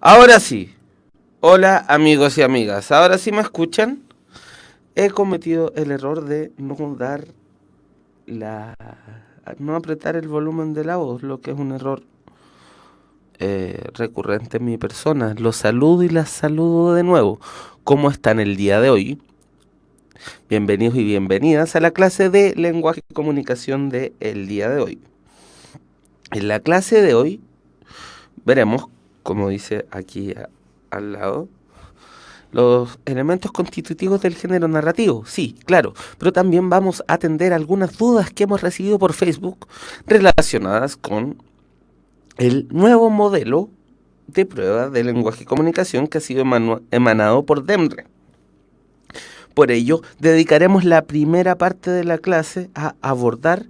Ahora sí. Hola amigos y amigas. Ahora sí me escuchan. He cometido el error de no dar la... no apretar el volumen de la voz, lo que es un error recurrente en mi persona. Los saludo y las saludo de nuevo. ¿Cómo están el día de hoy? Bienvenidos y bienvenidas a la clase de lenguaje y comunicación de el día de hoy. En la clase de hoy veremos, como dice aquí al lado, los elementos constitutivos del género narrativo, sí, claro, pero también vamos a atender algunas dudas que hemos recibido por Facebook relacionadas con el nuevo modelo de prueba de lenguaje y comunicación que ha sido emanado por DEMRE. Por ello, dedicaremos la primera parte de la clase a abordar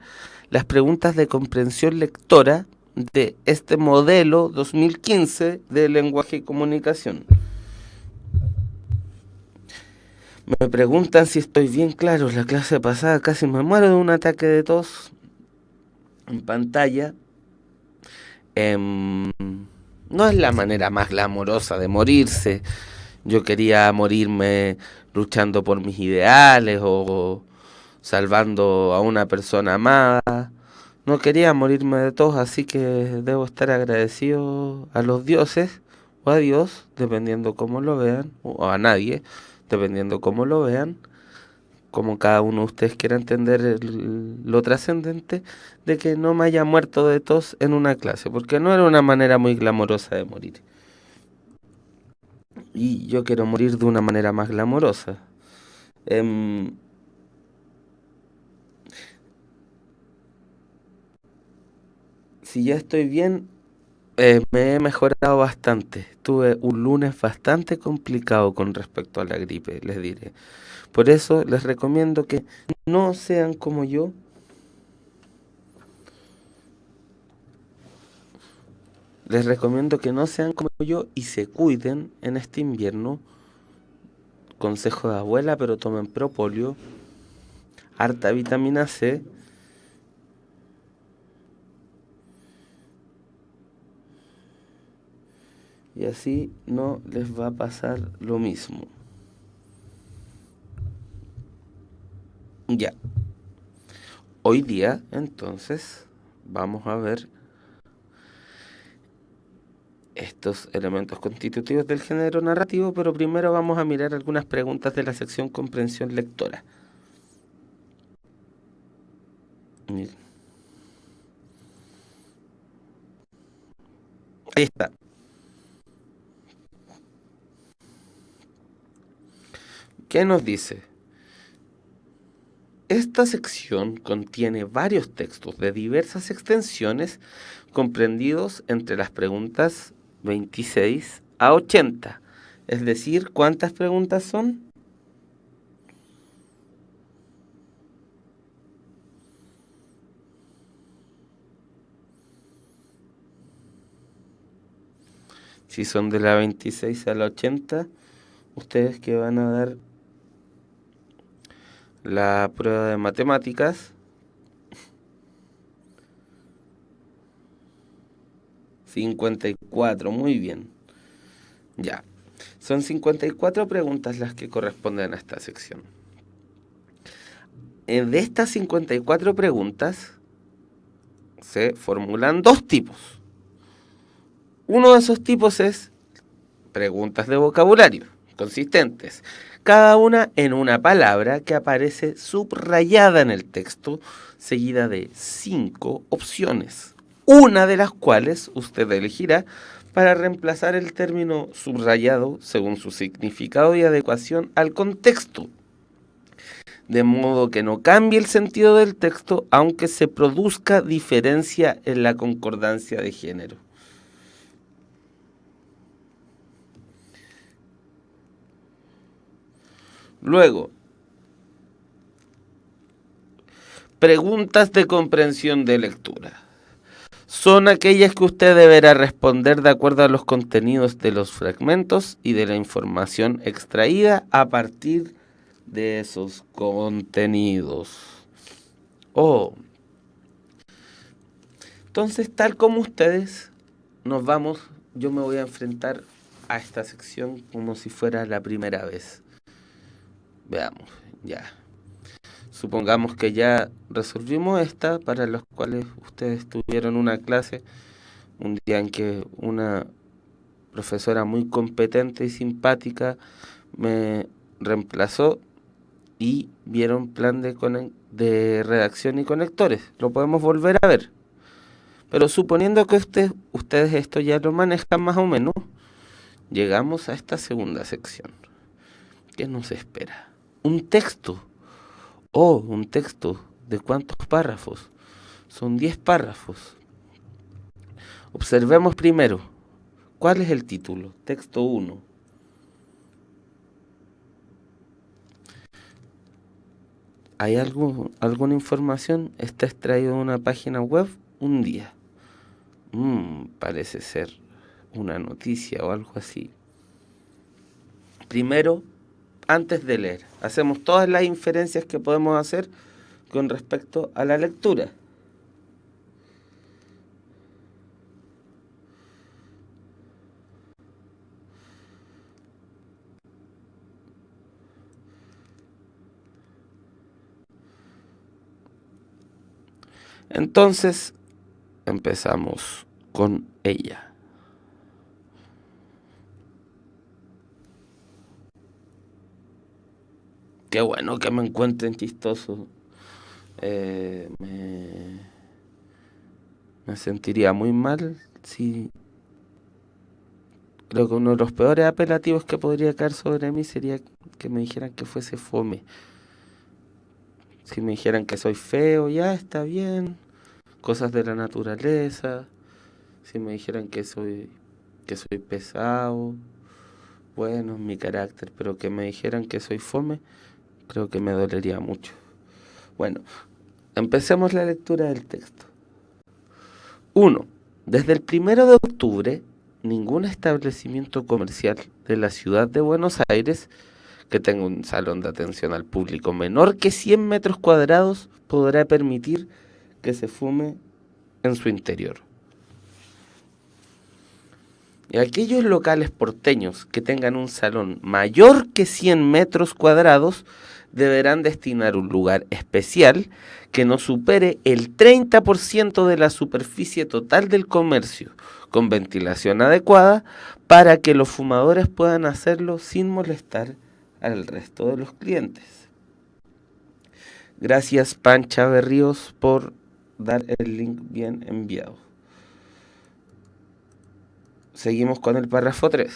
las preguntas de comprensión lectora de este modelo 2015 de lenguaje y comunicación. Me preguntan si estoy bien claro. La clase pasada casi me muero de un ataque de tos en pantalla. No es la manera más glamorosa de morirse. Yo quería morirme luchando por mis ideales o salvando a una persona amada. No quería morirme de tos, así que debo estar agradecido a los dioses o a Dios, dependiendo cómo lo vean, o a nadie, dependiendo cómo lo vean, como cada uno de ustedes quiera entender lo trascendente, de que no me haya muerto de tos en una clase, porque no era una manera muy glamorosa de morir. Y yo quiero morir de una manera más glamorosa. Em, si ya estoy bien, me he mejorado bastante. Tuve un lunes bastante complicado con respecto a la gripe, les diré. Por eso les recomiendo que no sean como yo. Les recomiendo que no sean como yo y se cuiden en este invierno. Consejo de abuela, pero tomen propóleo, harta vitamina C. Y así no les va a pasar lo mismo. Ya. Hoy día, entonces, vamos a ver estos elementos constitutivos del género narrativo, pero primero vamos a mirar algunas preguntas de la sección comprensión lectora. Ahí está. ¿Qué nos dice? Esta sección contiene varios textos de diversas extensiones comprendidos entre las preguntas 26 a 80. Es decir, ¿cuántas preguntas son? Si son de la 26 a la 80, ustedes que van a dar la prueba de matemáticas, 54, muy bien. Ya. Son 54 preguntas las que corresponden a esta sección. De estas 54 preguntas se formulan dos tipos. Uno de esos tipos es preguntas de vocabulario, consistentes, cada una en una palabra que aparece subrayada en el texto, seguida de 5 opciones, una de las cuales usted elegirá para reemplazar el término subrayado según su significado y adecuación al contexto, de modo que no cambie el sentido del texto aunque se produzca diferencia en la concordancia de género. Luego, preguntas de comprensión de lectura. Son aquellas que usted deberá responder de acuerdo a los contenidos de los fragmentos y de la información extraída a partir de esos contenidos. Oh, entonces tal como ustedes nos vamos, yo me voy a enfrentar a esta sección como si fuera la primera vez. Veamos, ya. Supongamos que ya resolvimos esta, para los cuales ustedes tuvieron una clase, un día en que una profesora muy competente y simpática me reemplazó y vieron plan de redacción y conectores. Lo podemos volver a ver. Pero suponiendo que ustedes esto ya lo manejan más o menos, llegamos a esta segunda sección. ¿Qué nos espera? Un texto. Un texto. ¿De cuántos párrafos? Son 10 párrafos. Observemos primero. ¿Cuál es el título? Texto 1. ¿Hay alguna información? Está extraído de una página web un día. Parece ser una noticia o algo así. Primero, antes de leer, hacemos todas las inferencias que podemos hacer con respecto a la lectura. Entonces, empezamos con ella. Qué bueno que me encuentren chistoso. Me sentiría muy mal si... Creo que uno de los peores apelativos que podría caer sobre mí sería que me dijeran que fuese fome. Si me dijeran que soy feo, ya está bien. Cosas de la naturaleza. Si me dijeran que soy pesado, bueno, mi carácter. Pero que me dijeran que soy fome, creo que me dolería mucho. Bueno, empecemos la lectura del texto. 1. Desde el 1 de octubre, ningún establecimiento comercial de la ciudad de Buenos Aires que tenga un salón de atención al público menor que 100 metros cuadrados podrá permitir que se fume en su interior. Y aquellos locales porteños que tengan un salón mayor que 100 metros cuadrados deberán destinar un lugar especial que no supere el 30% de la superficie total del comercio, con ventilación adecuada, para que los fumadores puedan hacerlo sin molestar al resto de los clientes. Gracias, Pancha Berríos, por dar el link bien enviado. Seguimos con el párrafo 3.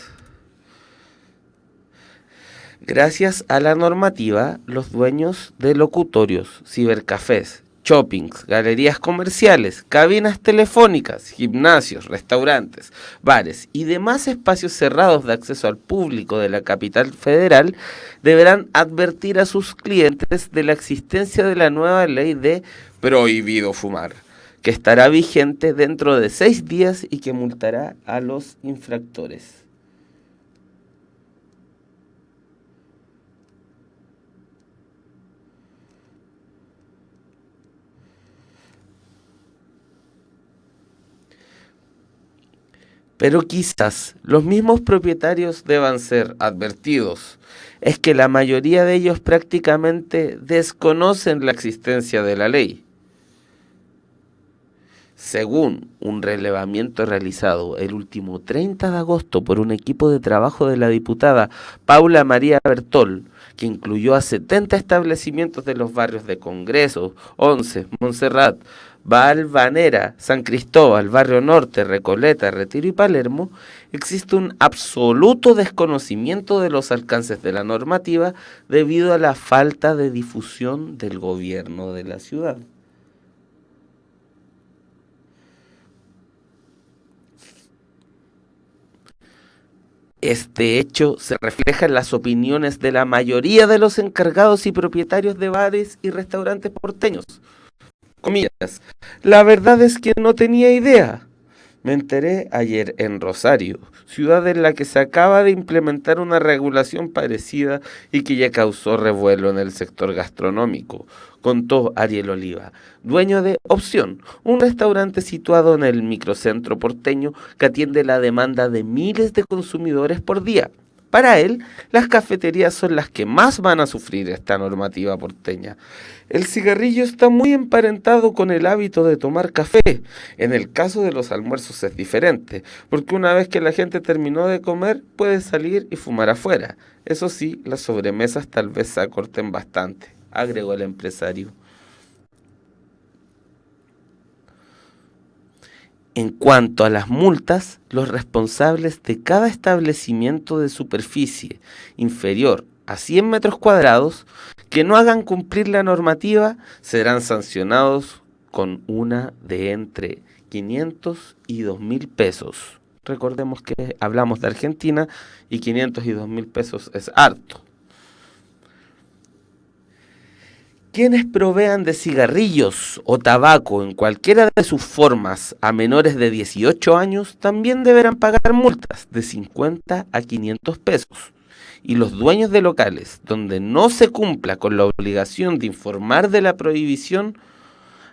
Gracias a la normativa, los dueños de locutorios, cibercafés, shoppings, galerías comerciales, cabinas telefónicas, gimnasios, restaurantes, bares y demás espacios cerrados de acceso al público de la capital federal deberán advertir a sus clientes de la existencia de la nueva ley de prohibido fumar, que estará vigente dentro de 6 días y que multará a los infractores. Pero quizás los mismos propietarios deban ser advertidos. Es que la mayoría de ellos prácticamente desconocen la existencia de la ley. Según un relevamiento realizado el último 30 de agosto por un equipo de trabajo de la diputada Paula María Bertol, que incluyó a 70 establecimientos de los barrios de Congreso, Once, Montserrat, Valvanera, San Cristóbal, Barrio Norte, Recoleta, Retiro y Palermo, existe un absoluto desconocimiento de los alcances de la normativa debido a la falta de difusión del gobierno de la ciudad. Este hecho se refleja en las opiniones de la mayoría de los encargados y propietarios de bares y restaurantes porteños. Comillas, la verdad es que no tenía idea. Me enteré ayer en Rosario, ciudad en la que se acaba de implementar una regulación parecida y que ya causó revuelo en el sector gastronómico, contó Ariel Oliva, dueño de Opción, un restaurante situado en el microcentro porteño que atiende la demanda de miles de consumidores por día. Para él, las cafeterías son las que más van a sufrir esta normativa porteña. El cigarrillo está muy emparentado con el hábito de tomar café. En el caso de los almuerzos es diferente, porque una vez que la gente terminó de comer, puede salir y fumar afuera. Eso sí, las sobremesas tal vez se acorten bastante, agregó el empresario. En cuanto a las multas, los responsables de cada establecimiento de superficie inferior a 100 metros cuadrados que no hagan cumplir la normativa serán sancionados con una de entre 500 y 2.000 pesos. Recordemos que hablamos de Argentina y 500 y 2.000 pesos es harto. Quienes provean de cigarrillos o tabaco en cualquiera de sus formas a menores de 18 años también deberán pagar multas de 50 a 500 pesos. Y los dueños de locales donde no se cumpla con la obligación de informar de la prohibición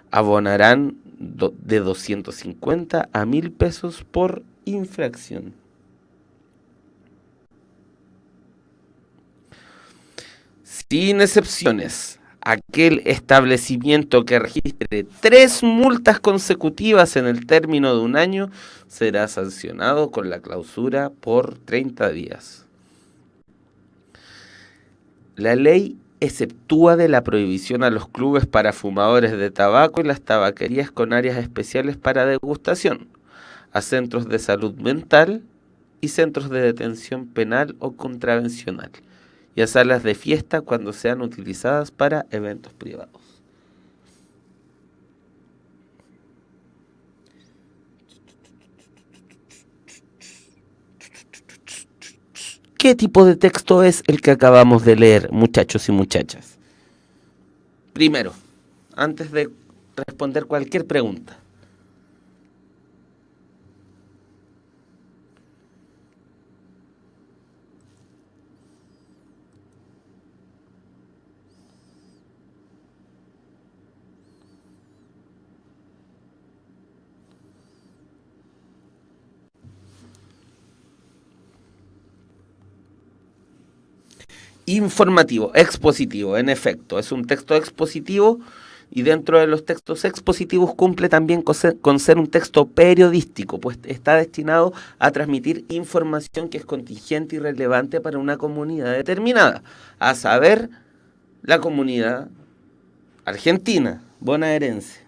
abonarán de 250 a 1.000 pesos por infracción. Sin excepciones, aquel establecimiento que registre 3 multas consecutivas en el término de un año será sancionado con la clausura por 30 días. La ley exceptúa de la prohibición a los clubes para fumadores de tabaco y las tabaquerías con áreas especiales para degustación, a centros de salud mental y centros de detención penal o contravencional, y a salas de fiesta cuando sean utilizadas para eventos privados. ¿Qué tipo de texto es el que acabamos de leer, muchachos y muchachas? Primero, antes de responder cualquier pregunta, informativo, expositivo, en efecto, es un texto expositivo y dentro de los textos expositivos cumple también con ser un texto periodístico, pues está destinado a transmitir información que es contingente y relevante para una comunidad determinada, a saber, la comunidad argentina, bonaerense.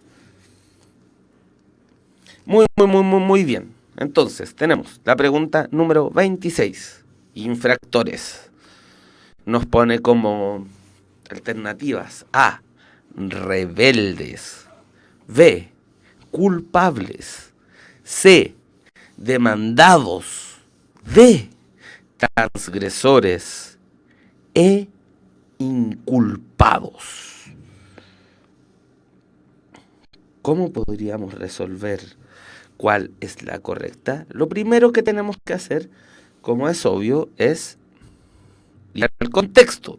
Muy bien. Entonces, tenemos la pregunta número 26. Infractores. Nos pone como alternativas A, rebeldes, B, culpables, C, demandados, D, transgresores, E, inculpados. ¿Cómo podríamos resolver cuál es la correcta? Lo primero que tenemos que hacer, como es obvio, es ir al contexto.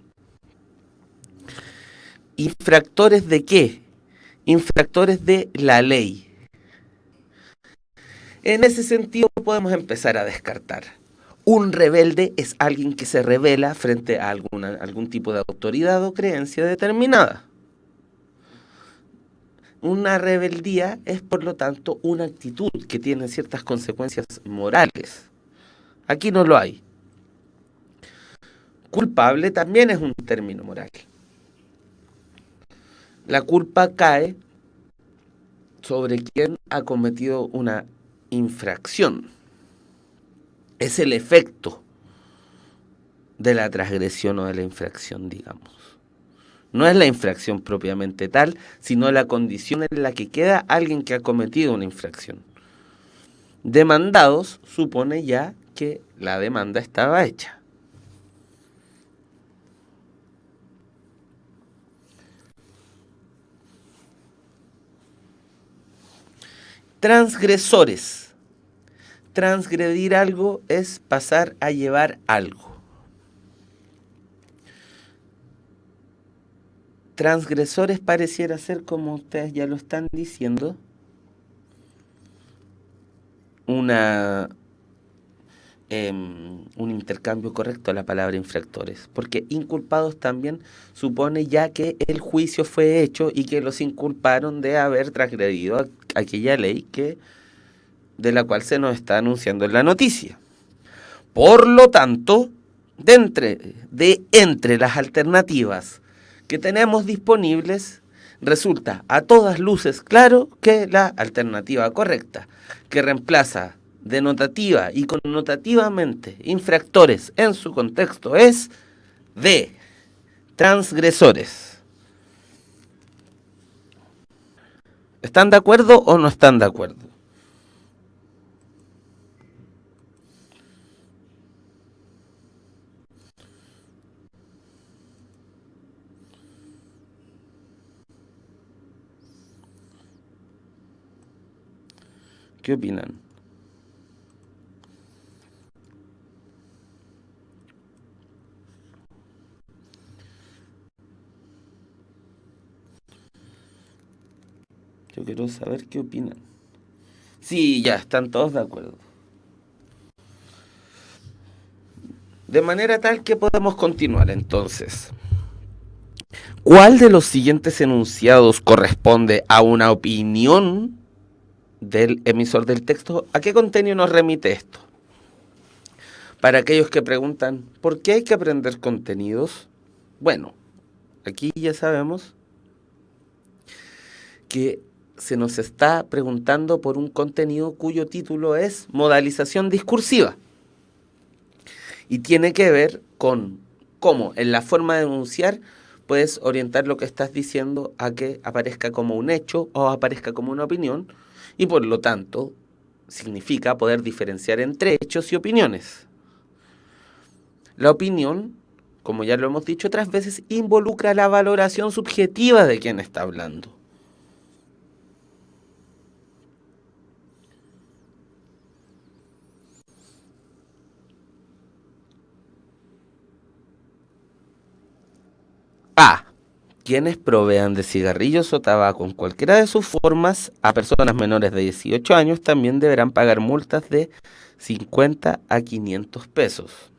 ¿Infractores de qué? Infractores de la ley. En ese sentido podemos empezar a descartar. Un rebelde es alguien que se rebela frente a algún tipo de autoridad o creencia determinada. Una rebeldía es, por lo tanto, una actitud que tiene ciertas consecuencias morales. Aquí no lo hay. Culpable también es un término moral. La culpa cae sobre quien ha cometido una infracción. Es el efecto de la transgresión o de la infracción, digamos. No es la infracción propiamente tal, sino la condición en la que queda alguien que ha cometido una infracción. Demandados supone ya que la demanda estaba hecha. Transgresores. transgredir algo es pasar a llevar algo. Transgresores pareciera ser, como ustedes ya lo están diciendo, un intercambio correcto a la palabra infractores, porque inculpados también supone ya que el juicio fue hecho y que los inculparon de haber transgredido aquella ley de la cual se nos está anunciando en la noticia. Por lo tanto, de entre las alternativas que tenemos disponibles, resulta a todas luces claro que la alternativa correcta, que reemplaza denotativa y connotativamente infractores en su contexto, es D, transgresores. ¿Están de acuerdo o no están de acuerdo? ¿Qué opinan? Yo quiero saber qué opinan. Sí, ya, están todos de acuerdo. De manera tal que podemos continuar entonces. ¿Cuál de los siguientes enunciados corresponde a una opinión del emisor del texto? ¿A qué contenido nos remite esto? Para aquellos que preguntan, ¿por qué hay que aprender contenidos? Bueno, aquí ya sabemos que se nos está preguntando por un contenido cuyo título es modalización discursiva. Y tiene que ver con cómo en la forma de enunciar puedes orientar lo que estás diciendo a que aparezca como un hecho o aparezca como una opinión, y por lo tanto significa poder diferenciar entre hechos y opiniones. La opinión, como ya lo hemos dicho otras veces, involucra la valoración subjetiva de quien está hablando. A. Quienes provean de cigarrillos o tabaco en cualquiera de sus formas a personas menores de 18 años también deberán pagar multas de 50 a 500 pesos.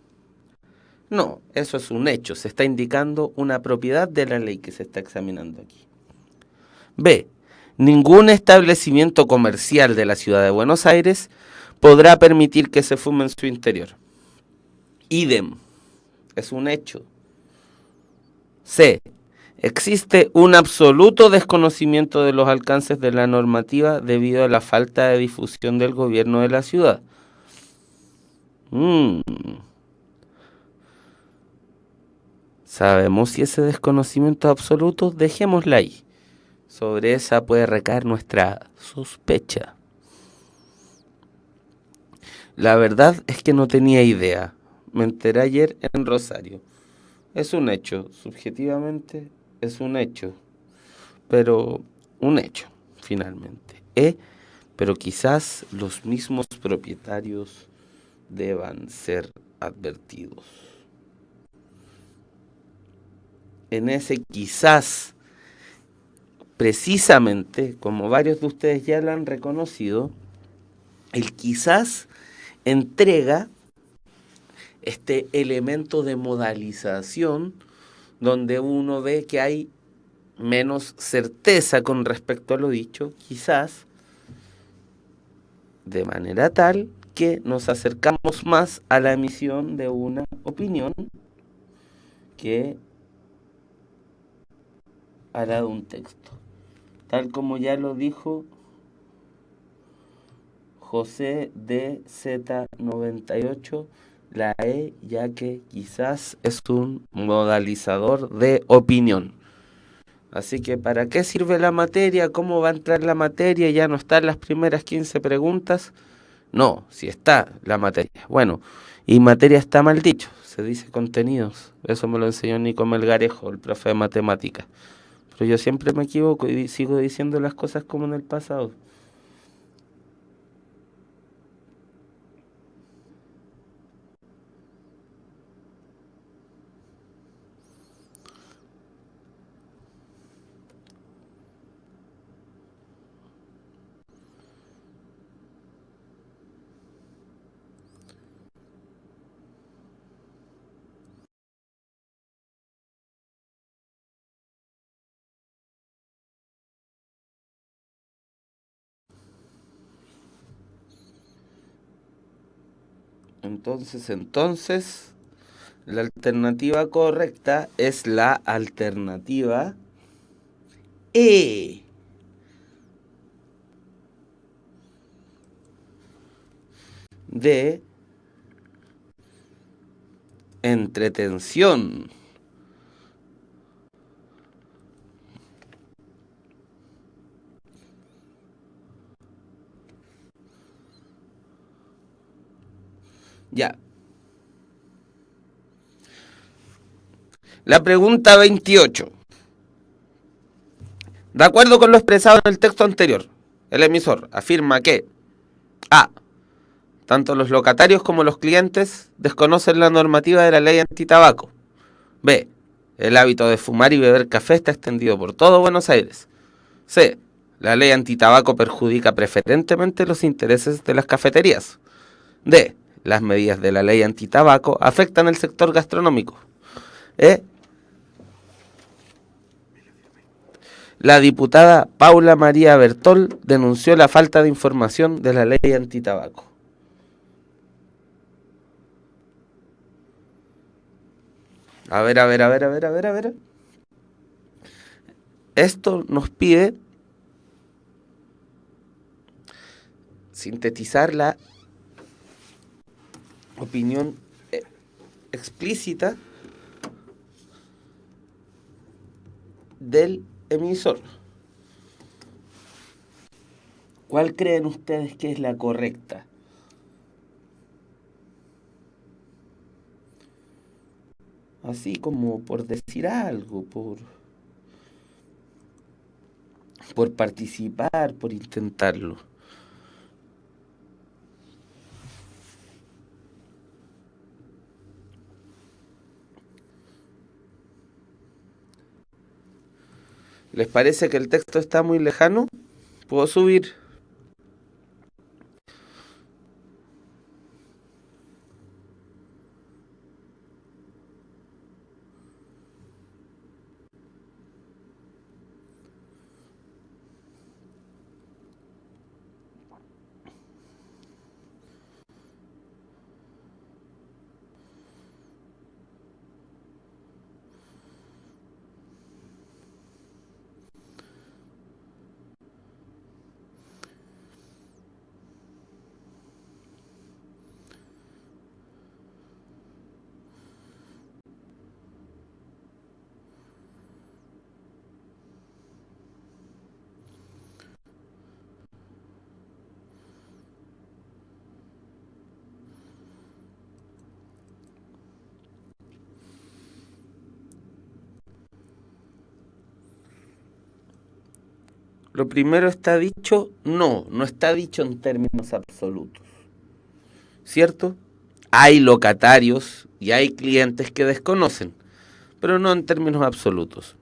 No, eso es un hecho, se está indicando una propiedad de la ley que se está examinando aquí. B. Ningún establecimiento comercial de la ciudad de Buenos Aires podrá permitir que se fume en su interior. Idem, es un hecho. C. Existe un absoluto desconocimiento de los alcances de la normativa debido a la falta de difusión del gobierno de la ciudad. ¿Sabemos si ese desconocimiento es absoluto? Dejémosla ahí. Sobre esa puede recaer nuestra sospecha. La verdad es que no tenía idea. Me enteré ayer en Rosario. Es un hecho, subjetivamente es un hecho, pero un hecho, finalmente. Pero quizás los mismos propietarios deban ser advertidos. En ese quizás, precisamente, como varios de ustedes ya lo han reconocido, el quizás entrega este elemento de modalización donde uno ve que hay menos certeza con respecto a lo dicho, quizás de manera tal que nos acercamos más a la emisión de una opinión que a la de un texto. Tal como ya lo dijo José DZ98, la E, ya que quizás es un modalizador de opinión. Así que, ¿para qué sirve la materia? ¿Cómo va a entrar la materia? ¿Ya no están las primeras 15 preguntas? No, sí está la materia. Bueno, y materia está mal dicho, se dice contenidos. Eso me lo enseñó Nico Melgarejo, el profe de matemáticas. Pero yo siempre me equivoco y sigo diciendo las cosas como en el pasado. Entonces, la alternativa correcta es la alternativa E. De entretención. Ya. La pregunta 28. De acuerdo con lo expresado en el texto anterior, el emisor afirma que A. Tanto los locatarios como los clientes desconocen la normativa de la ley antitabaco. B. El hábito de fumar y beber café está extendido por todo Buenos Aires. C. La ley antitabaco perjudica preferentemente los intereses de las cafeterías. D. Las medidas de la ley antitabaco afectan el sector gastronómico. E. La diputada Paula María Bertol denunció la falta de información de la ley antitabaco. A ver. Esto nos pide sintetizar la opinión explícita del emisor. ¿Cuál creen ustedes que es la correcta? Así como por decir algo, por participar, por intentarlo. ¿Les parece que el texto está muy lejano? ¿Puedo subir? Lo primero está dicho, no está dicho en términos absolutos. ¿Cierto? Hay locatarios y hay clientes que desconocen, pero no en términos absolutos.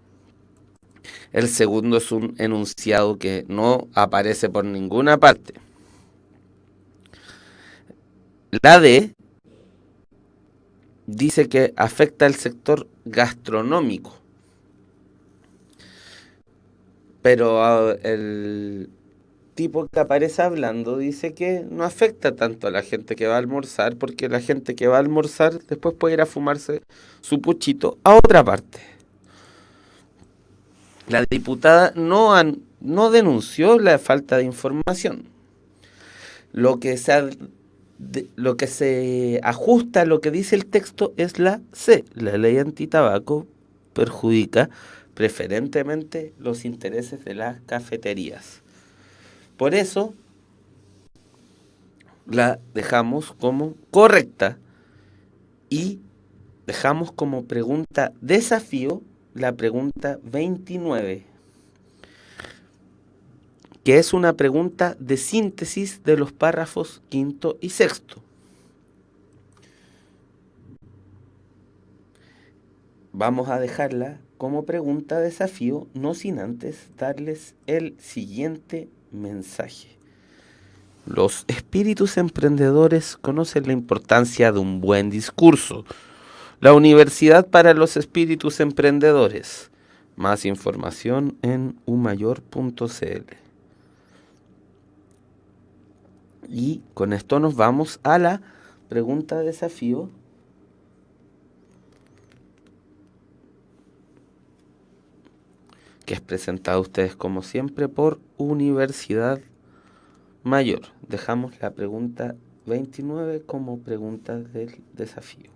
El segundo es un enunciado que no aparece por ninguna parte. La D dice que afecta al sector gastronómico. Pero el tipo que aparece hablando dice que no afecta tanto a la gente que va a almorzar, porque la gente que va a almorzar después puede ir a fumarse su puchito a otra parte. La diputada no denunció la falta de información. Lo que se ajusta a lo que dice el texto es la C. La ley antitabaco perjudica preferentemente los intereses de las cafeterías. Por eso la dejamos como correcta y dejamos como pregunta desafío la pregunta 29, que es una pregunta de síntesis de los párrafos quinto y sexto. Vamos a dejarla como pregunta desafío, no sin antes darles el siguiente mensaje. Los espíritus emprendedores conocen la importancia de un buen discurso. La Universidad para los Espíritus Emprendedores. Más información en umayor.cl. Y con esto nos vamos a la pregunta de desafío, que es presentado a ustedes como siempre por Universidad Mayor. Dejamos la pregunta 29 como pregunta del desafío.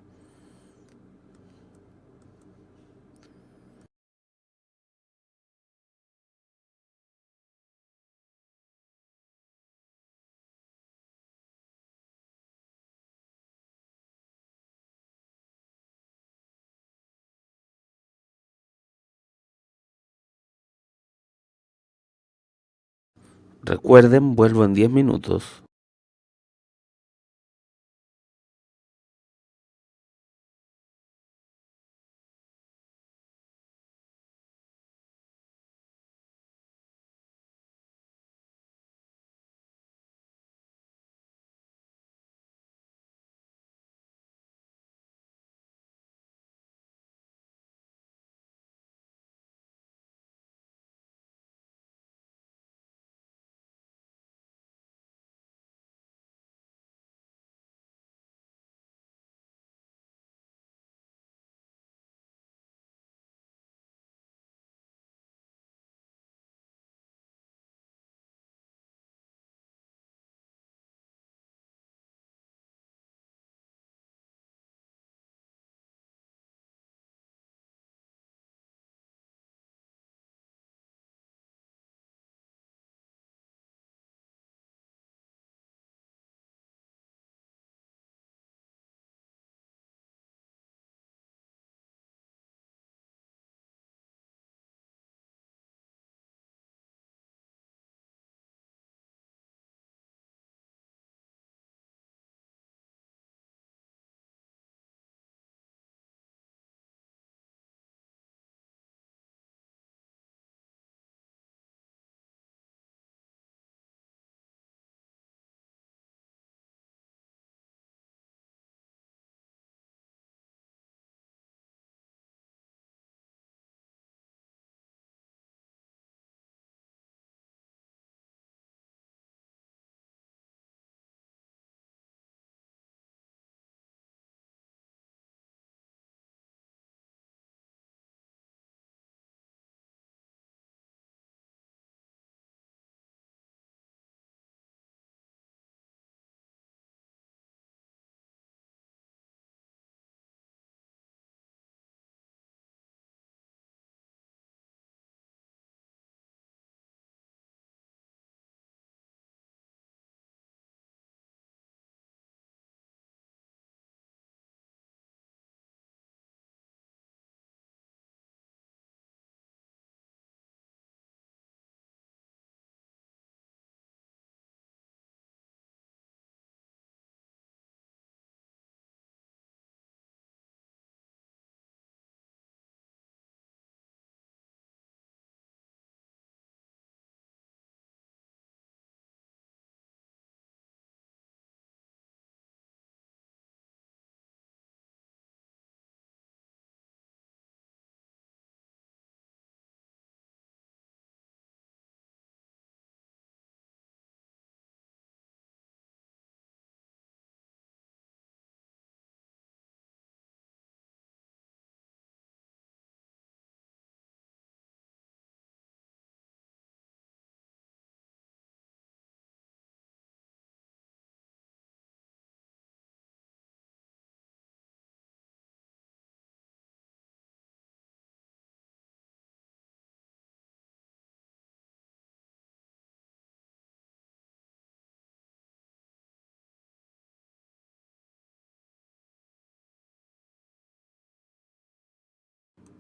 Recuerden, vuelvo en 10 minutos.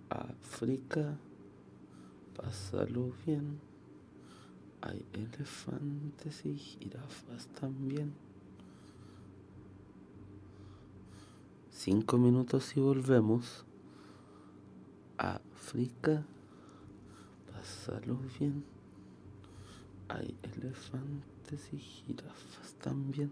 África, pásalo bien. Hay elefantes y jirafas también. 5 minutos y volvemos. África, pásalo bien. Hay elefantes y jirafas también.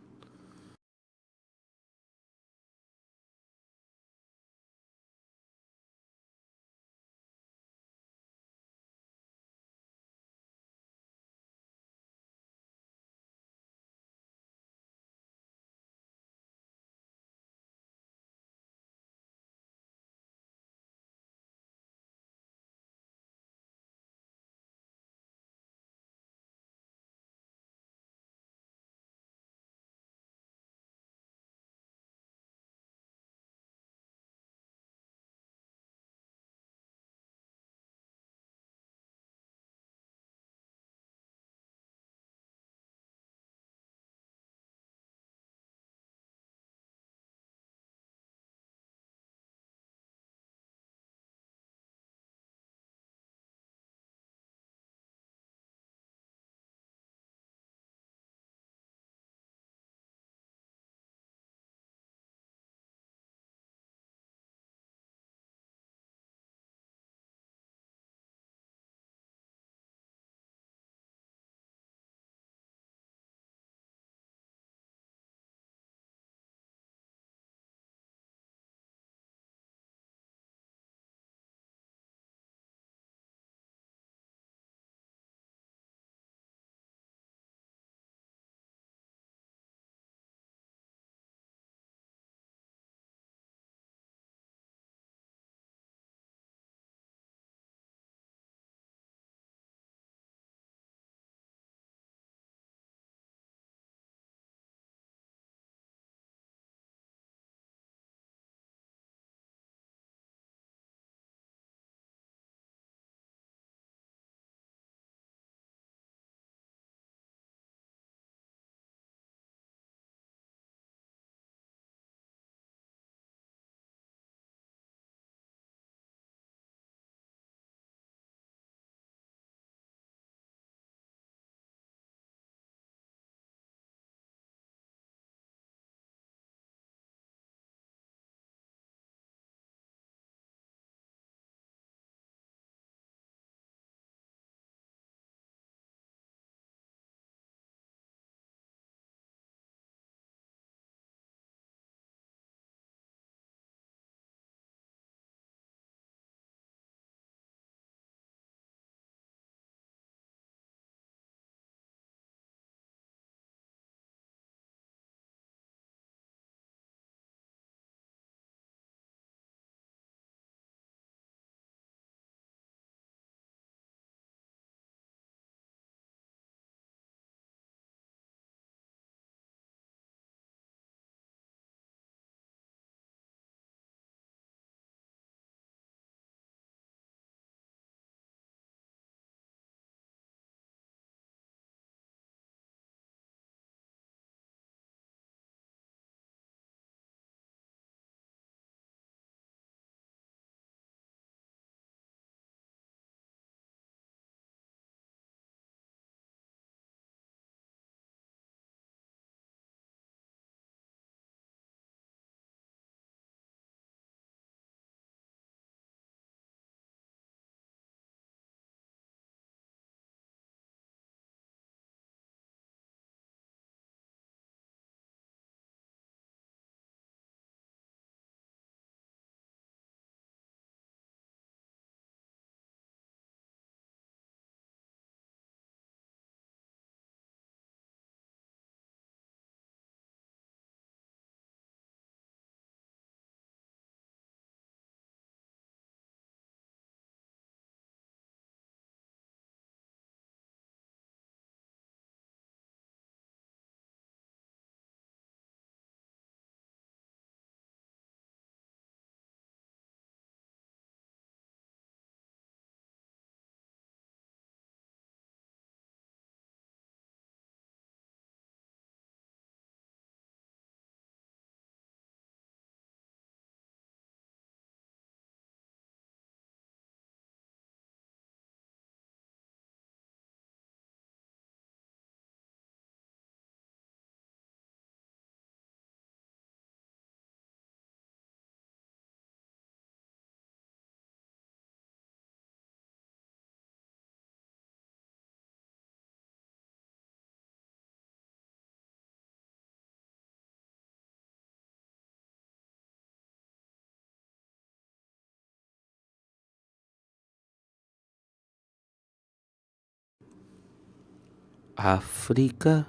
África,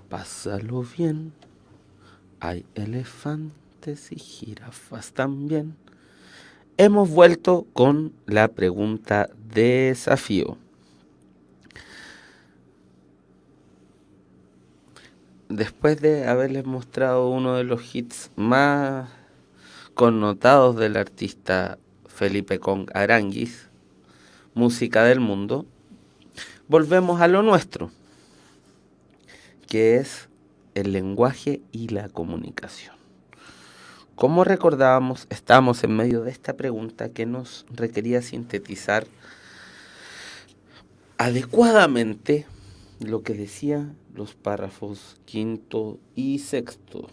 pásalo bien. Hay elefantes y jirafas también. Hemos vuelto con la pregunta desafío. Después de haberles mostrado uno de los hits más connotados del artista Felipe Con Aranguis, Música del Mundo, volvemos a lo nuestro, que es el lenguaje y la comunicación. Como recordábamos, estamos en medio de esta pregunta que nos requería sintetizar adecuadamente lo que decían los párrafos quinto y sexto.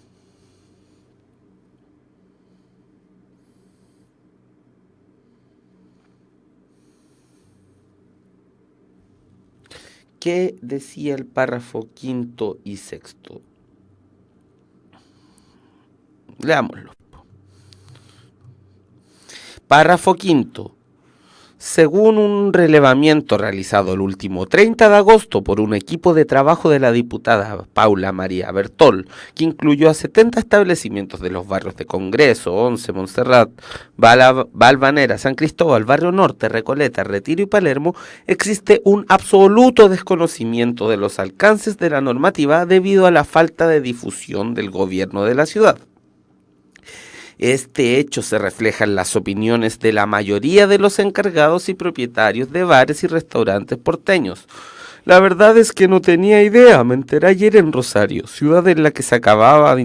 ¿Qué decía el párrafo quinto y sexto? Leámoslo. Párrafo quinto. Según un relevamiento realizado el último 30 de agosto por un equipo de trabajo de la diputada Paula María Bertol, que incluyó a 70 establecimientos de los barrios de Congreso, Once, Montserrat, Valvanera, San Cristóbal, Barrio Norte, Recoleta, Retiro y Palermo, existe un absoluto desconocimiento de los alcances de la normativa debido a la falta de difusión del gobierno de la ciudad. Este hecho se refleja en las opiniones de la mayoría de los encargados y propietarios de bares y restaurantes porteños. La verdad es que no tenía idea, me enteré ayer en Rosario, ciudad en la que se acaba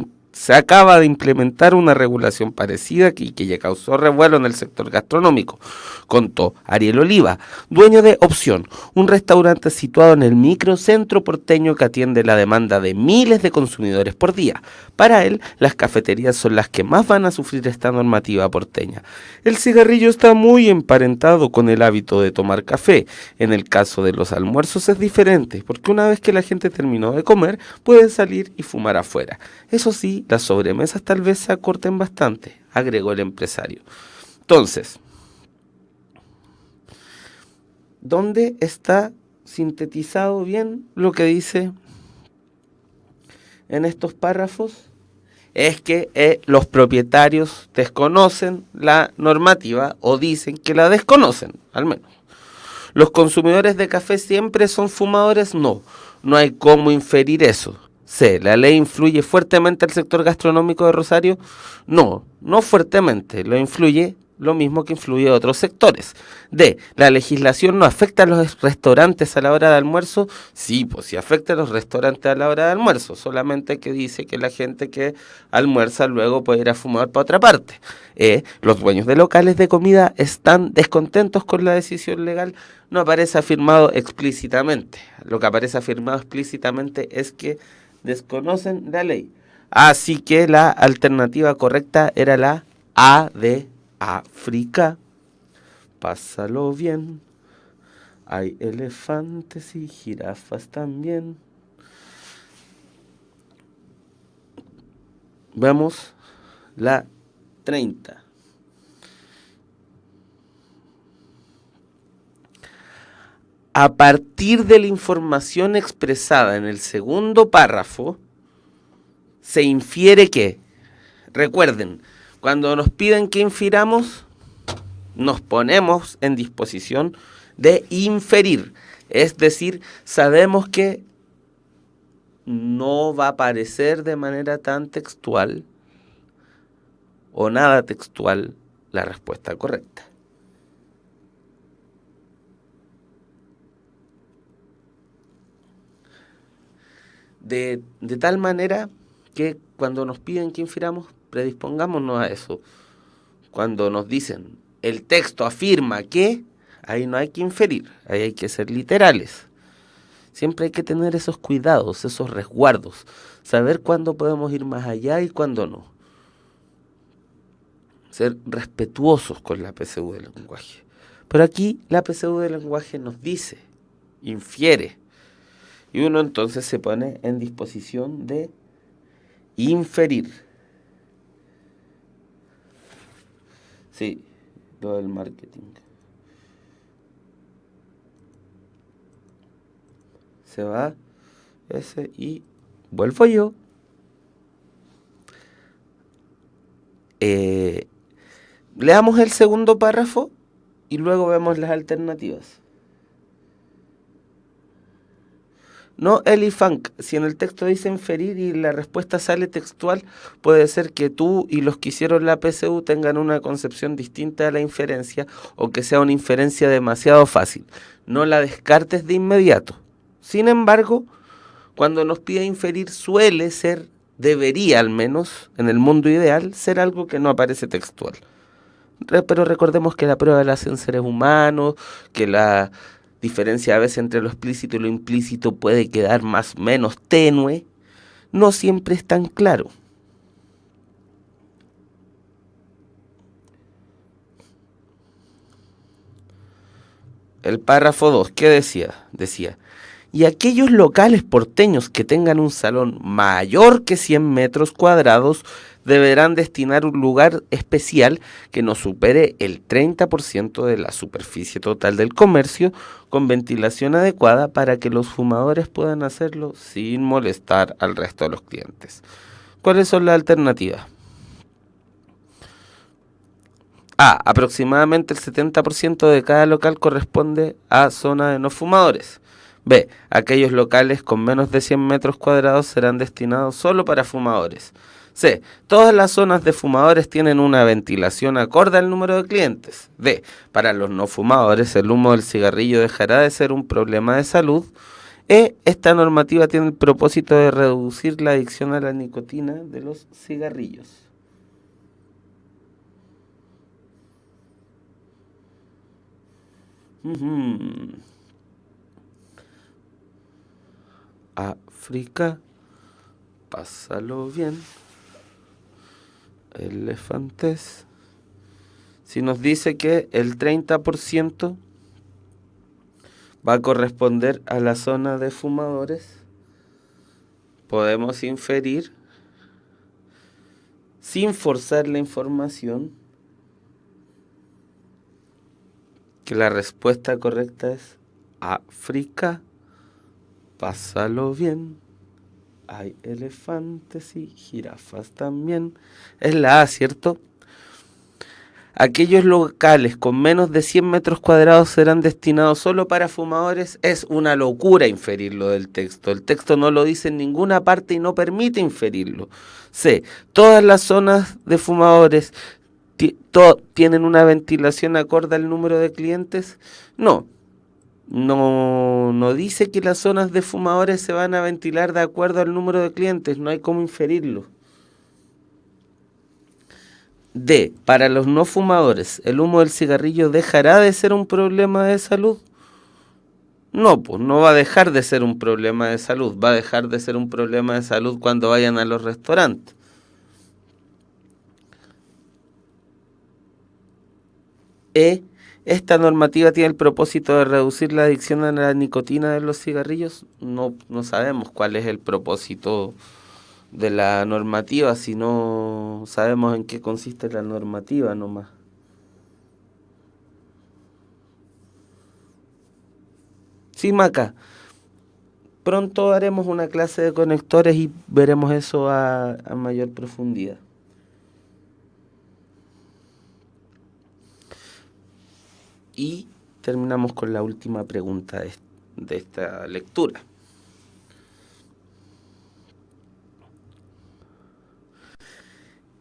de implementar una regulación parecida y que ya causó revuelo en el sector gastronómico, contó Ariel Oliva, dueño de Opción, un restaurante situado en el microcentro porteño que atiende la demanda de miles de consumidores por día. Para él, las cafeterías son las que más van a sufrir esta normativa porteña. El cigarrillo está muy emparentado con el hábito de tomar café. En el caso de los almuerzos es diferente, porque una vez que la gente terminó de comer, puede salir y fumar afuera. Eso sí, las sobremesas tal vez se acorten bastante, agregó el empresario. Entonces, ¿dónde está sintetizado bien lo que dice en estos párrafos? Es que los propietarios desconocen la normativa o dicen que la desconocen, al menos. ¿Los consumidores de café siempre son fumadores? No, no hay cómo inferir eso. C. ¿La ley influye fuertemente al sector gastronómico de Rosario? No, no fuertemente, lo influye lo mismo que influye a otros sectores. D. ¿La legislación no afecta a los restaurantes a la hora de almuerzo? Sí, pues sí afecta a los restaurantes a la hora de almuerzo, solamente que dice que la gente que almuerza luego puede ir a fumar para otra parte. Los dueños de locales de comida están descontentos con la decisión legal. No aparece afirmado explícitamente. Lo que aparece afirmado explícitamente es que desconocen la ley. Así que la alternativa correcta era la A de África. Pásalo bien. Hay elefantes y jirafas también. Vemos la 30. A partir de la información expresada en el segundo párrafo, se infiere que, recuerden, cuando nos piden que infiramos, nos ponemos en disposición de inferir. Es decir, sabemos que no va a aparecer de manera tan textual o nada textual la respuesta correcta. De tal manera que cuando nos piden que infiramos, predispongámonos a eso. Cuando nos dicen, el texto afirma que, ahí no hay que inferir, ahí hay que ser literales. Siempre hay que tener esos cuidados, esos resguardos, saber cuándo podemos ir más allá y cuándo no. Ser respetuosos con la PSU del lenguaje. Pero aquí la PSU del lenguaje nos dice, infiere, y uno entonces se pone en disposición de inferir. Sí, lo del marketing. Se va ese y vuelvo yo. Leamos el segundo párrafo y luego vemos las alternativas. No Elifunk, si en el texto dice inferir y la respuesta sale textual, puede ser que tú y los que hicieron la PSU tengan una concepción distinta de la inferencia o que sea una inferencia demasiado fácil. No la descartes de inmediato. Sin embargo, cuando nos pide inferir suele ser, debería al menos, en el mundo ideal, ser algo que no aparece textual. Pero recordemos que la prueba la hacen seres humanos, que la diferencia a veces entre lo explícito y lo implícito puede quedar más o menos tenue, no siempre es tan claro. El párrafo 2, ¿qué decía? Decía, y aquellos locales porteños que tengan un salón mayor que 100 metros cuadrados deberán destinar un lugar especial que no supere el 30% de la superficie total del comercio con ventilación adecuada para que los fumadores puedan hacerlo sin molestar al resto de los clientes. ¿Cuáles son las alternativas? A. Aproximadamente el 70% de cada local corresponde a zona de no fumadores. B. Aquellos locales con menos de 100 metros cuadrados serán destinados solo para fumadores. C. Todas las zonas de fumadores tienen una ventilación acorde al número de clientes. D. Para los no fumadores el humo del cigarrillo dejará de ser un problema de salud. E. Esta normativa tiene el propósito de reducir la adicción a la nicotina de los cigarrillos. África, pásalo bien. Elefantes. Si nos dice que el 30% va a corresponder a la zona de fumadores, podemos inferir, sin forzar la información, que la respuesta correcta es África, pásalo bien. Hay elefantes y jirafas también. Es la A, ¿cierto? Aquellos locales con menos de 100 metros cuadrados serán destinados solo para fumadores. Es una locura inferirlo del texto. El texto no lo dice en ninguna parte y no permite inferirlo. C. Todas las zonas de fumadores tienen una ventilación acorde al número de clientes. No dice que las zonas de fumadores se van a ventilar de acuerdo al número de clientes. No hay cómo inferirlo. D. Para los no fumadores, ¿el humo del cigarrillo dejará de ser un problema de salud? No, pues no va a dejar de ser un problema de salud. Va a dejar de ser un problema de salud cuando vayan a los restaurantes. E. ¿Esta normativa tiene el propósito de reducir la adicción a la nicotina de los cigarrillos? No sabemos cuál es el propósito de la normativa, si no sabemos en qué consiste la normativa nomás. Sí, Maca, pronto haremos una clase de conectores y veremos eso a mayor profundidad. Y terminamos con la última pregunta de esta lectura.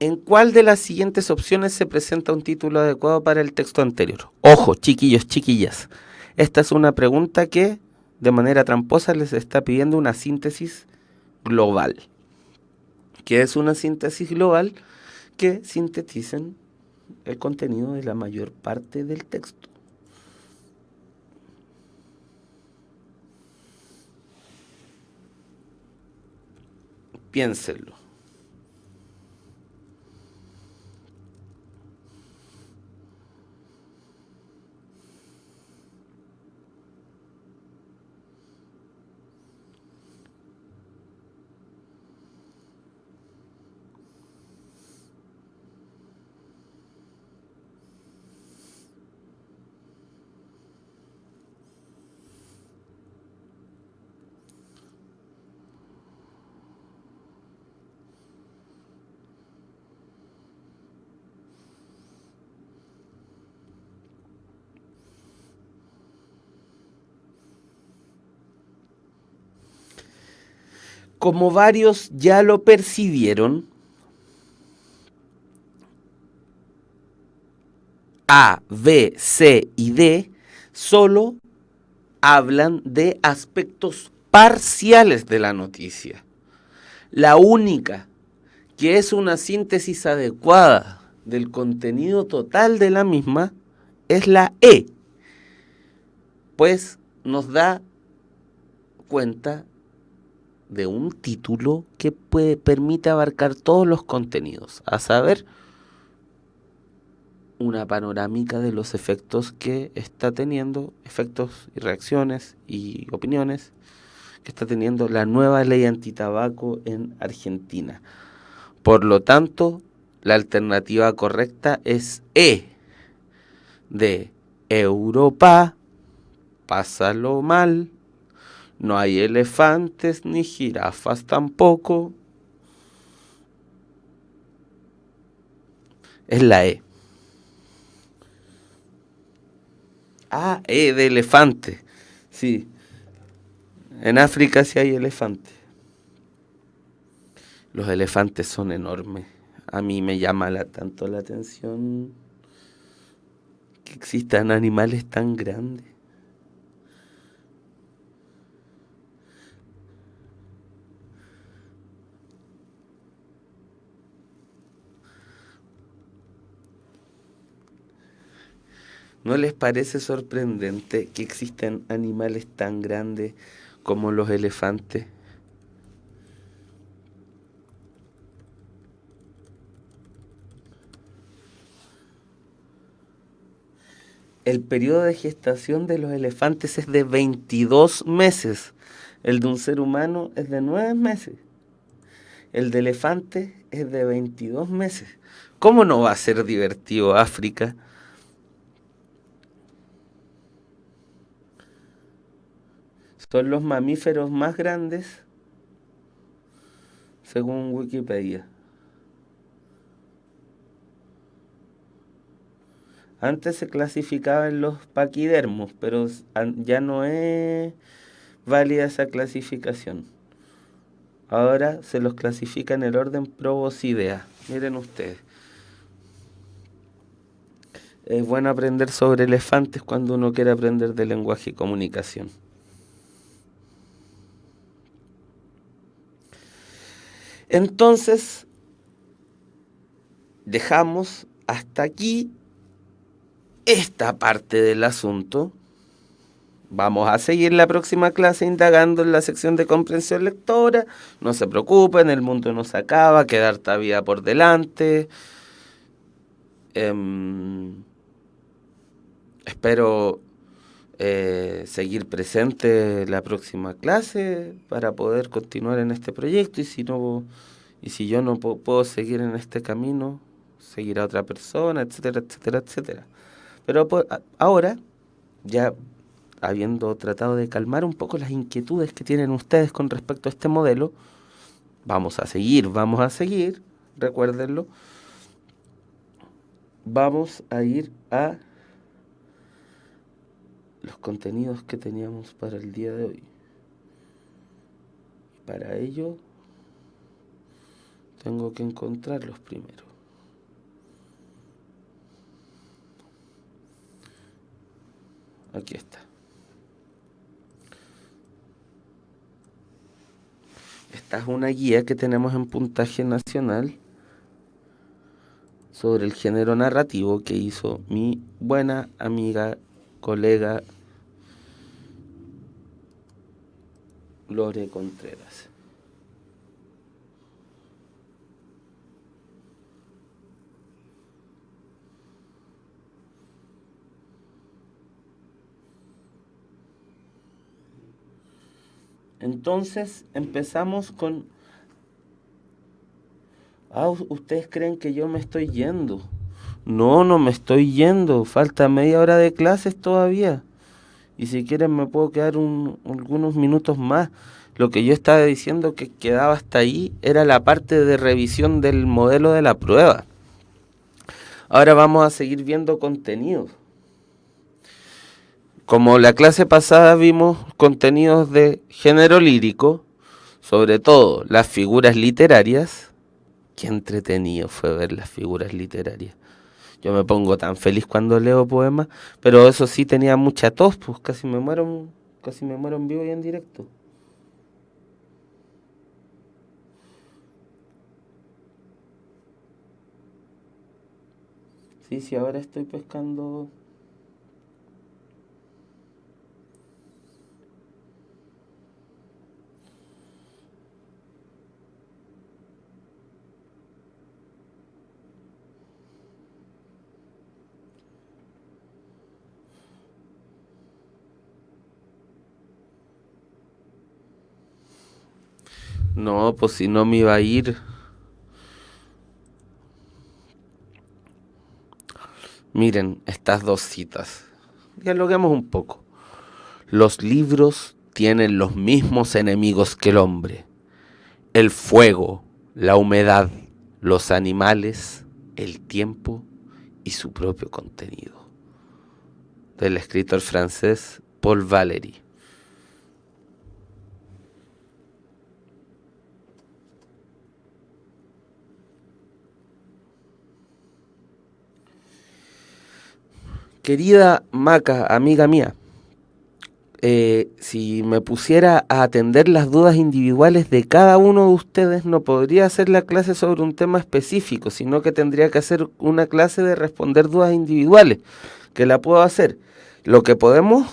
¿En cuál de las siguientes opciones se presenta un título adecuado para el texto anterior? Ojo, chiquillos, chiquillas. Esta es una pregunta que, de manera tramposa, les está pidiendo una síntesis global. ¿Qué es una síntesis global? Que sinteticen el contenido de la mayor parte del texto. Piénsenlo. Como varios ya lo percibieron, A, B, C y D solo hablan de aspectos parciales de la noticia. La única que es una síntesis adecuada del contenido total de la misma es la E, pues nos da cuenta de un título que permite abarcar todos los contenidos, a saber, una panorámica de los efectos que está teniendo, efectos y reacciones y opiniones que está teniendo la nueva ley antitabaco en Argentina. Por lo tanto, la alternativa correcta es E, de Europa, pásalo mal, no hay elefantes ni jirafas tampoco. Es la E. Ah, E de elefante. Sí. En África sí hay elefantes. Los elefantes son enormes. A mí me llama tanto la atención que existan animales tan grandes. ¿No les parece sorprendente que existan animales tan grandes como los elefantes? El periodo de gestación de los elefantes es de 22 meses. El de un ser humano es de 9 meses. El de elefante es de 22 meses. ¿Cómo no va a ser divertido África? Son los mamíferos más grandes, según Wikipedia. Antes se clasificaban los paquidermos, pero ya no es válida esa clasificación. Ahora se los clasifica en el orden Proboscidea. Miren ustedes. Es bueno aprender sobre elefantes cuando uno quiere aprender de lenguaje y comunicación. Entonces, dejamos hasta aquí esta parte del asunto. Vamos a seguir la próxima clase indagando en la sección de comprensión lectora. No se preocupen, el mundo no se acaba, queda harta vida por delante. Espero seguir presente la próxima clase para poder continuar en este proyecto, y si yo no puedo seguir en este camino, seguirá otra persona, etcétera, etcétera, etcétera. Pero ahora, ya habiendo tratado de calmar un poco las inquietudes que tienen ustedes con respecto a este modelo, vamos a seguir, recuérdenlo. Vamos a ir a los contenidos que teníamos para el día de hoy. Para ello, tengo que encontrarlos primero. Aquí está. Esta es una guía que tenemos en Puntaje Nacional sobre el género narrativo que hizo mi buena amiga, colega Lore Contreras. Entonces empezamos con... ¿ustedes creen que yo me estoy yendo? No, no me estoy yendo. Falta media hora de clases todavía. Y si quieren me puedo quedar algunos minutos más. Lo que yo estaba diciendo que quedaba hasta ahí era la parte de revisión del modelo de la prueba. Ahora vamos a seguir viendo contenidos. Como la clase pasada vimos contenidos de género lírico, sobre todo las figuras literarias. Qué entretenido fue ver las figuras literarias. Yo me pongo tan feliz cuando leo poemas, pero eso sí tenía mucha tos, pues casi me muero en vivo y en directo. Sí, sí, ahora estoy pescando. No, pues si no me iba a ir. Miren, estas dos citas. Dialoguemos un poco. Los libros tienen los mismos enemigos que el hombre. El fuego, la humedad, los animales, el tiempo y su propio contenido. Del escritor francés Paul Valéry. Querida Maca, amiga mía, si me pusiera a atender las dudas individuales de cada uno de ustedes, no podría hacer la clase sobre un tema específico, sino que tendría que hacer una clase de responder dudas individuales, que la puedo hacer. Lo que podemos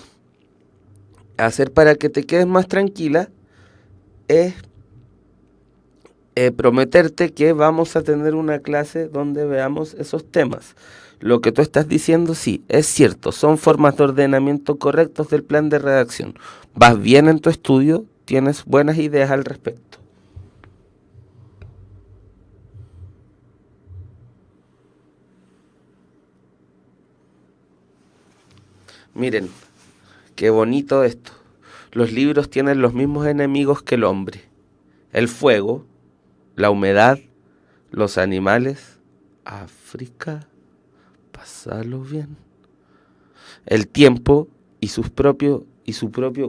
hacer para que te quedes más tranquila es prometerte que vamos a tener una clase donde veamos esos temas. Lo que tú estás diciendo, sí, es cierto, son formas de ordenamiento correctos del plan de redacción. Vas bien en tu estudio, tienes buenas ideas al respecto. Miren, qué bonito esto. Los libros tienen los mismos enemigos que el hombre. El fuego, la humedad, los animales, África, pásalo bien. El tiempo y su propio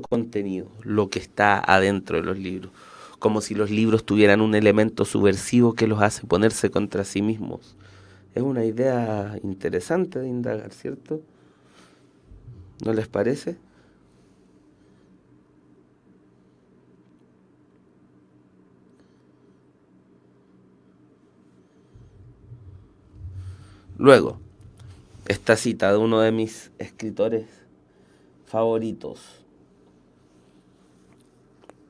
contenido, lo que está adentro de los libros, como si los libros tuvieran un elemento subversivo que los hace ponerse contra sí mismos. Es una idea interesante de indagar, ¿cierto? ¿No les parece? Luego, esta cita de uno de mis escritores favoritos,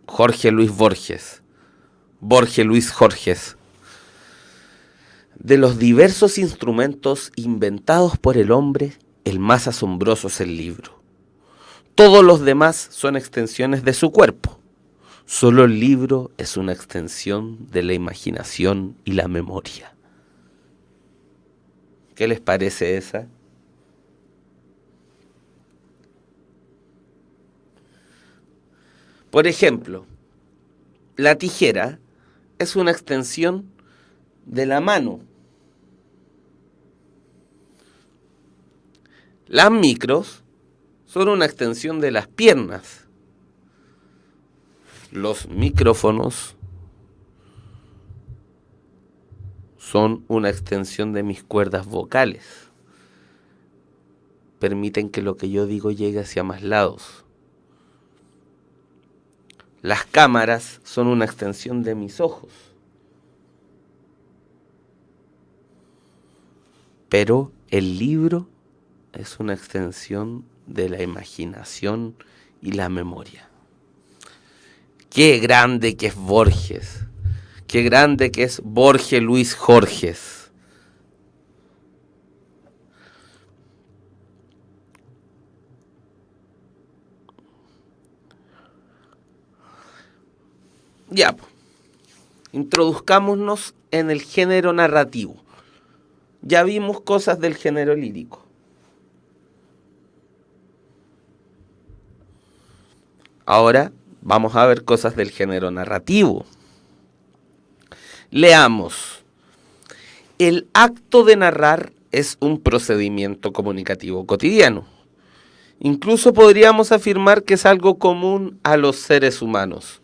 Jorge Luis Borges. Borges Luis Borges. De los diversos instrumentos inventados por el hombre, el más asombroso es el libro. Todos los demás son extensiones de su cuerpo. Solo el libro es una extensión de la imaginación y la memoria. ¿Qué les parece esa? Por ejemplo, la tijera es una extensión de la mano. Las micros son una extensión de las piernas. Los micrófonos son una extensión de mis cuerdas vocales. Permiten que lo que yo digo llegue hacia más lados. Las cámaras son una extensión de mis ojos. Pero el libro es una extensión de la imaginación y la memoria. Qué grande que es Borges. Qué grande que es Borges Luis Borges. Ya, introduzcámonos en el género narrativo. Ya vimos cosas del género lírico. Ahora vamos a ver cosas del género narrativo. Leamos. El acto de narrar es un procedimiento comunicativo cotidiano. Incluso podríamos afirmar que es algo común a los seres humanos.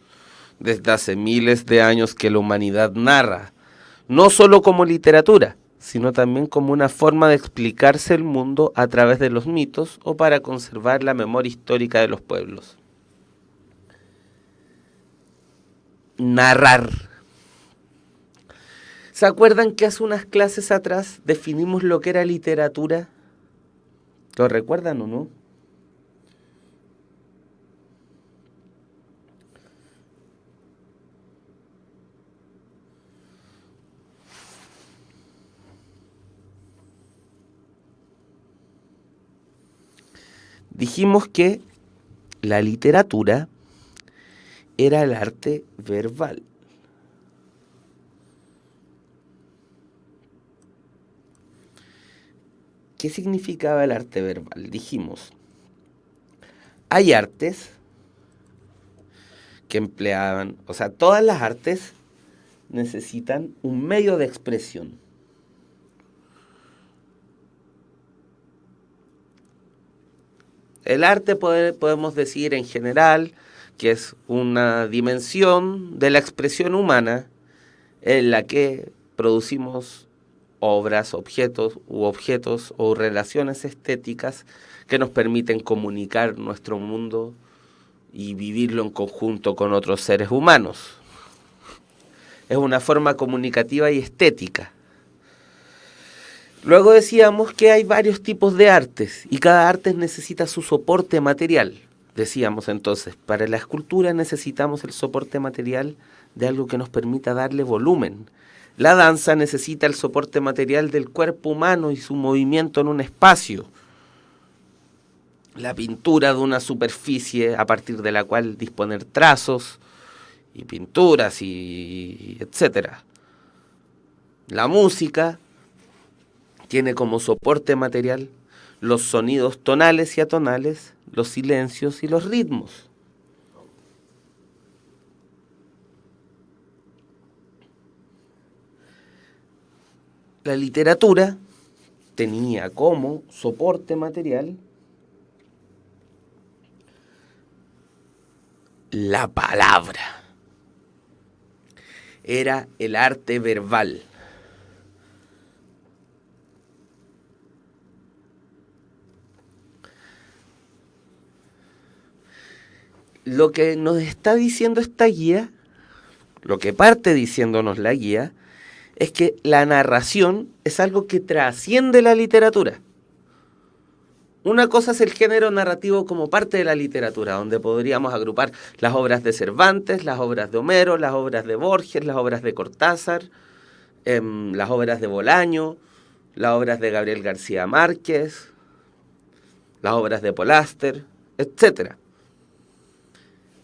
desde hace miles de años que la humanidad narra, no solo como literatura, sino también como una forma de explicarse el mundo a través de los mitos o para conservar la memoria histórica de los pueblos. Narrar. ¿Se acuerdan que hace unas clases atrás definimos lo que era literatura? ¿Lo recuerdan o no? Dijimos que la literatura era el arte verbal. ¿Qué significaba el arte verbal? Dijimos, hay artes que empleaban, o sea, todas las artes necesitan un medio de expresión. El arte podemos decir en general que es una dimensión de la expresión humana en la que producimos obras, objetos o relaciones estéticas que nos permiten comunicar nuestro mundo y vivirlo en conjunto con otros seres humanos. Es una forma comunicativa y estética. Luego decíamos que hay varios tipos de artes y cada arte necesita su soporte material. Decíamos entonces, para la escultura necesitamos el soporte material de algo que nos permita darle volumen. La danza necesita el soporte material del cuerpo humano y su movimiento en un espacio. La pintura de una superficie a partir de la cual disponer trazos y pinturas y etcétera. La música tiene como soporte material los sonidos tonales y atonales, los silencios y los ritmos. La literatura tenía como soporte material la palabra. Era el arte verbal. Lo que nos está diciendo esta guía, lo que parte diciéndonos la guía, es que la narración es algo que trasciende la literatura. Una cosa es el género narrativo como parte de la literatura, donde podríamos agrupar las obras de Cervantes, las obras de Homero, las obras de Borges, las obras de Cortázar, las obras de Bolaño, las obras de Gabriel García Márquez, las obras de Paul Auster, etc.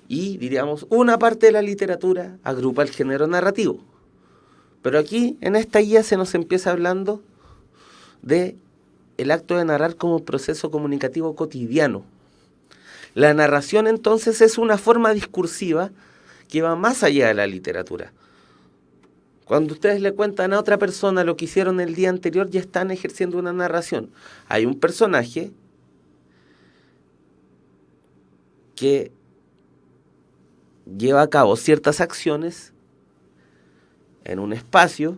Y diríamos, una parte de la literatura agrupa el género narrativo. Pero aquí, en esta guía, se nos empieza hablando de el acto de narrar como proceso comunicativo cotidiano. La narración, entonces, es una forma discursiva que va más allá de la literatura. Cuando ustedes le cuentan a otra persona lo que hicieron el día anterior, ya están ejerciendo una narración. Hay un personaje que lleva a cabo ciertas acciones en un espacio,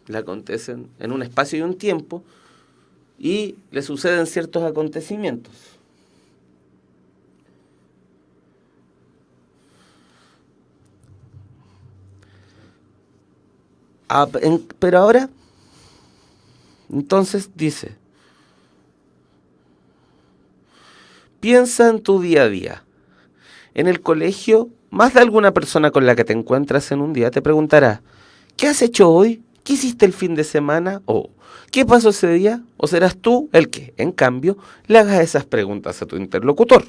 le acontecen en un espacio y un tiempo, y le suceden ciertos acontecimientos. Pero ahora, entonces dice, piensa en tu día a día. En el colegio, más de alguna persona con la que te encuentras en un día te preguntará, ¿qué has hecho hoy? ¿Qué hiciste el fin de semana? ¿O qué pasó ese día? ¿O serás tú el que, en cambio, le hagas esas preguntas a tu interlocutor?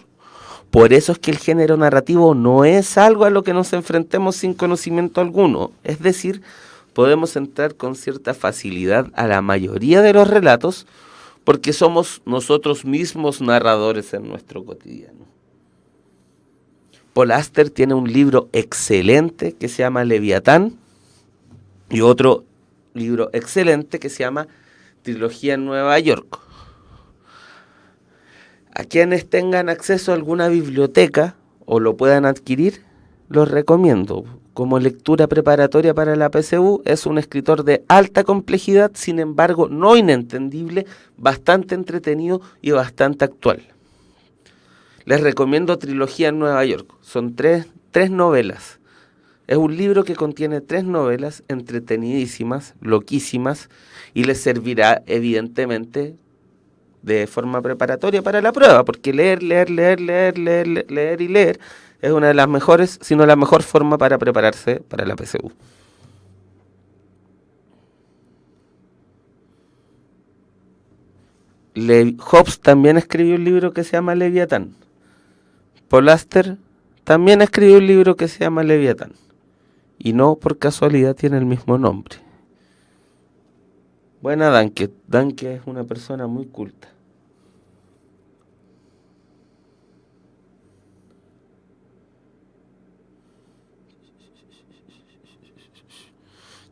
Por eso es que el género narrativo no es algo a lo que nos enfrentemos sin conocimiento alguno. Es decir, podemos entrar con cierta facilidad a la mayoría de los relatos porque somos nosotros mismos narradores en nuestro cotidiano. Paul Auster tiene un libro excelente que se llama Leviatán y otro libro excelente que se llama Trilogía en Nueva York. A quienes tengan acceso a alguna biblioteca o lo puedan adquirir, los recomiendo. Como lectura preparatoria para la PSU, es un escritor de alta complejidad, sin embargo no inentendible, bastante entretenido y bastante actual. Les recomiendo Trilogía en Nueva York. Son tres novelas. Es un libro que contiene 3 novelas entretenidísimas, loquísimas, y les servirá evidentemente de forma preparatoria para la prueba, porque leer y leer es una de las mejores, si no la mejor forma para prepararse para la PSU. Hobbes también escribió un libro que se llama Leviatán. Paul Auster también escribió un libro que se llama Leviatán. Y no por casualidad tiene el mismo nombre. Buena Danke. Danke es una persona muy culta.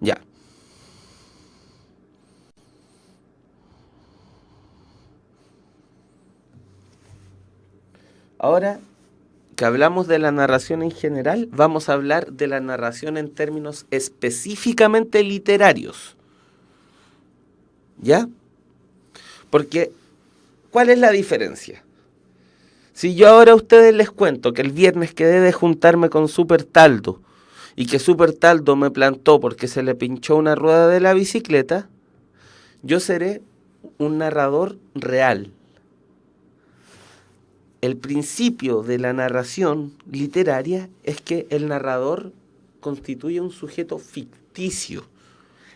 Ya. Ahora que hablamos de la narración en general, vamos a hablar de la narración en términos específicamente literarios. ¿Ya? Porque, ¿cuál es la diferencia? Si yo ahora a ustedes les cuento que el viernes quedé de juntarme con Super Taldo y que Super Taldo me plantó porque se le pinchó una rueda de la bicicleta, yo seré un narrador real. El principio de la narración literaria es que el narrador constituye un sujeto ficticio.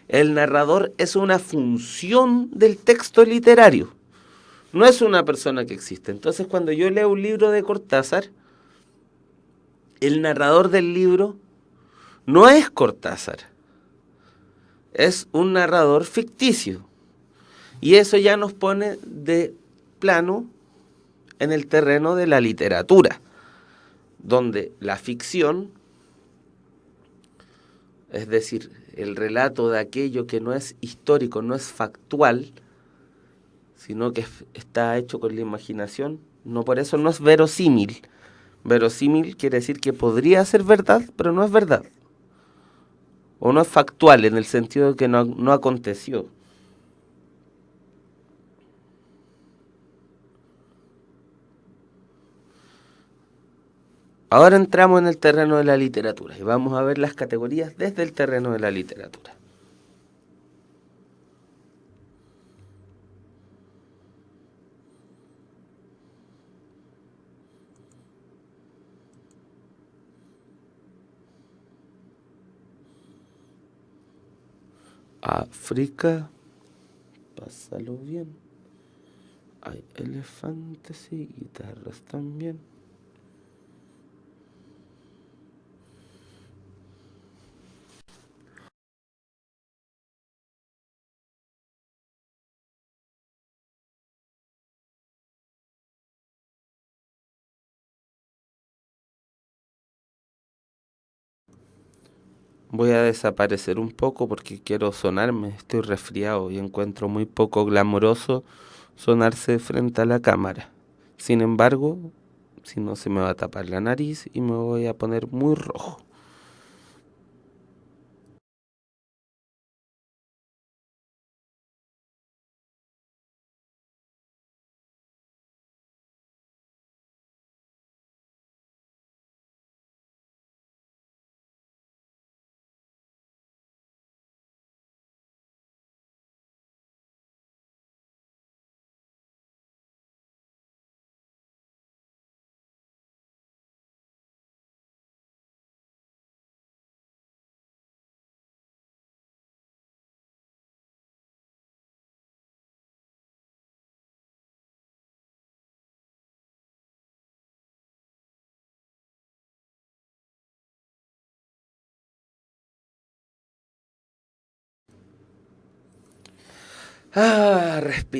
El narrador es una función del texto literario, no es una persona que existe. Entonces, cuando yo leo un libro de Cortázar, el narrador del libro no es Cortázar, es un narrador ficticio. Y eso ya nos pone de plano en el terreno de la literatura, donde la ficción, es decir, el relato de aquello que no es histórico, no es factual, sino que está hecho con la imaginación, no, por eso no es verosímil. Verosímil quiere decir que podría ser verdad, pero no es verdad. O no es factual en el sentido de que no aconteció. Ahora entramos en el terreno de la literatura y vamos a ver las categorías desde el terreno de la literatura. África, pásalo bien. Hay elefantes y guitarras también. Voy a desaparecer un poco porque quiero sonarme, estoy resfriado y encuentro muy poco glamoroso sonarse frente a la cámara. Sin embargo, si no se me va a tapar la nariz y me voy a poner muy rojo.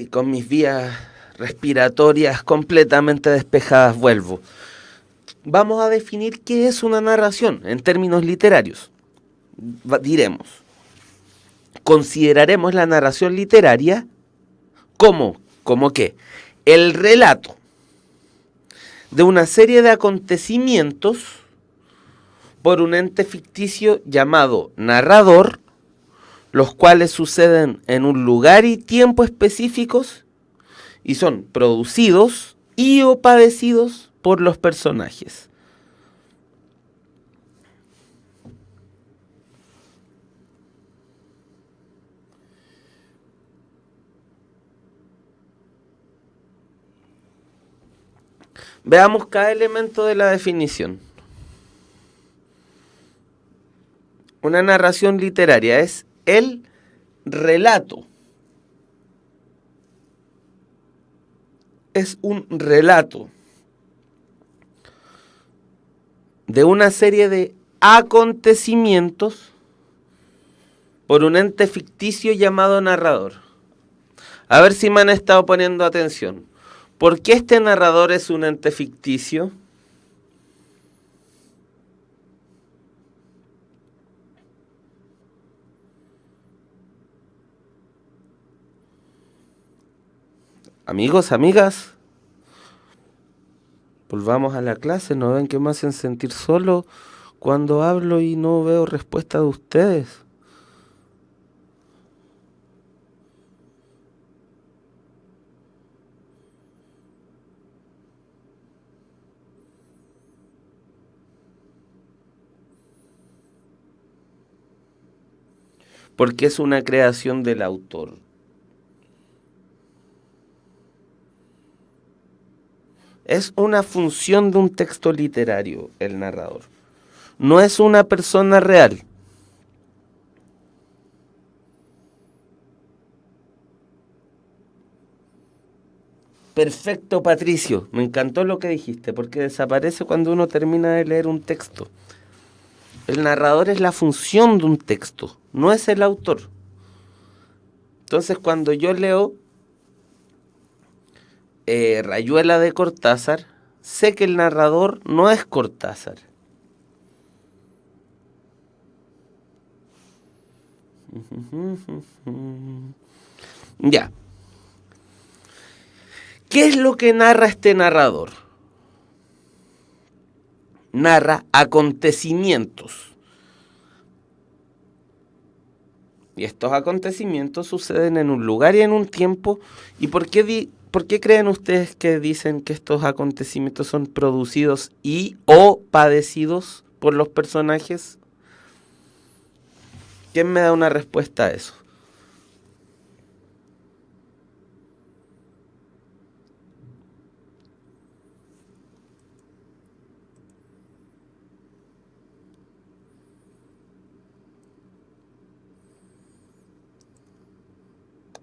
Con mis vías respiratorias completamente despejadas vuelvo. Vamos a definir qué es una narración en términos literarios. Diremos, consideraremos la narración literaria como qué, el relato de una serie de acontecimientos por un ente ficticio llamado narrador, los cuales suceden en un lugar y tiempo específicos y son producidos y o padecidos por los personajes. Veamos cada elemento de la definición. Una narración literaria es el relato. Es un relato de una serie de acontecimientos por un ente ficticio llamado narrador. A ver si me han estado poniendo atención. ¿Por qué este narrador es un ente ficticio? Amigos, amigas, volvamos a la clase. ¿No ven que me hacen sentir solo cuando hablo y no veo respuesta de ustedes? Porque es una creación del autor. Es una función de un texto literario, el narrador. No es una persona real. Perfecto, Patricio. Me encantó lo que dijiste, porque desaparece cuando uno termina de leer un texto. El narrador es la función de un texto, no es el autor. Entonces, cuando yo leo Rayuela de Cortázar, sé que el narrador no es Cortázar. Ya. ¿Qué es lo que narra este narrador? Narra acontecimientos. Y estos acontecimientos suceden en un lugar y en un tiempo. ¿Y por qué creen ustedes que dicen que estos acontecimientos son producidos y o padecidos por los personajes? ¿Quién me da una respuesta a eso?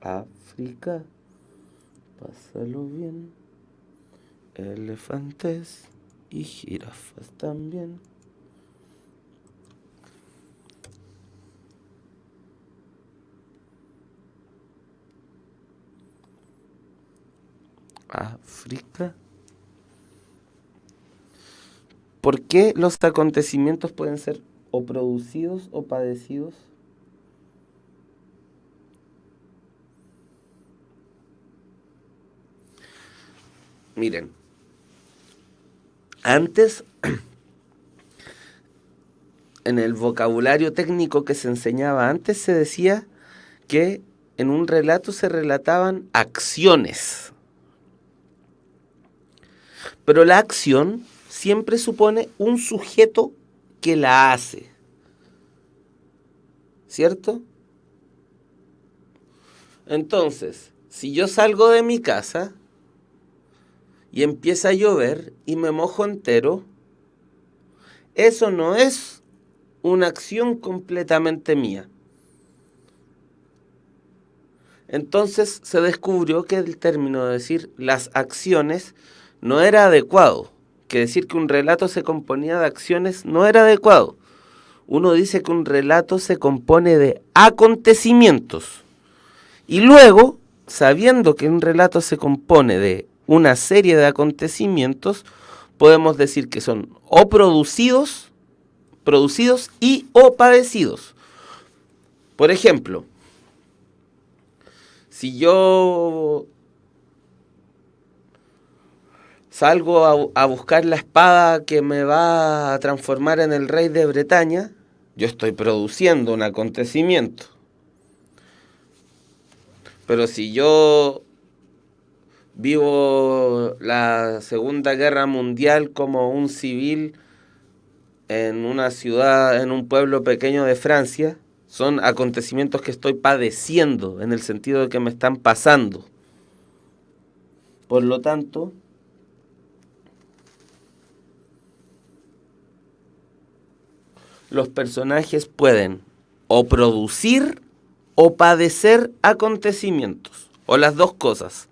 África, pásalo bien. Elefantes y jirafas también. África. ¿Por qué los acontecimientos pueden ser o producidos o padecidos? Miren, antes, en el vocabulario técnico que se enseñaba antes, se decía que en un relato se relataban acciones. Pero la acción siempre supone un sujeto que la hace. ¿Cierto? Entonces, si yo salgo de mi casa y empieza a llover y me mojo entero, eso no es una acción completamente mía. Entonces se descubrió que el término de decir las acciones no era adecuado, que decir que un relato se componía de acciones no era adecuado. Uno dice que un relato se compone de acontecimientos. Y luego, sabiendo que un relato se compone de una serie de acontecimientos, podemos decir que son o producidos y o padecidos. Por ejemplo, si salgo a buscar la espada que me va a transformar en el rey de Bretaña, yo estoy produciendo un acontecimiento. Pero si yo vivo la Segunda Guerra Mundial como un civil en una ciudad, en un pueblo pequeño de Francia, son acontecimientos que estoy padeciendo, en el sentido de que me están pasando. Por lo tanto, los personajes pueden o producir o padecer acontecimientos, o las dos cosas.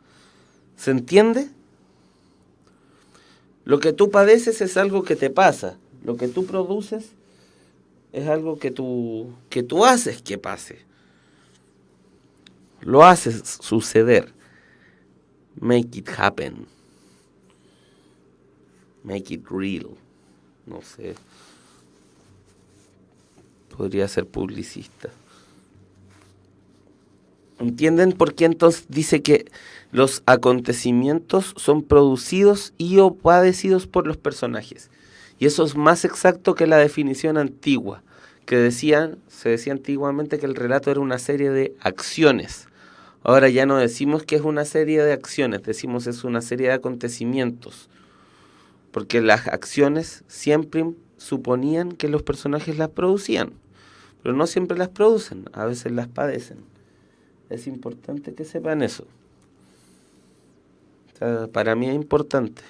¿Se entiende? Lo que tú padeces es algo que te pasa. Lo que tú produces es algo que tú haces que pase. Lo haces suceder. Make it happen. Make it real. No sé. Podría ser publicista. ¿Entienden por qué entonces dice que los acontecimientos son producidos y o padecidos por los personajes? Y eso es más exacto que la definición antigua, que se decía antiguamente que el relato era una serie de acciones. Ahora ya no decimos que es una serie de acciones, decimos es una serie de acontecimientos. Porque las acciones siempre suponían que los personajes las producían, pero no siempre las producen, a veces las padecen. Es importante que sepan eso. O sea, para mí es importante.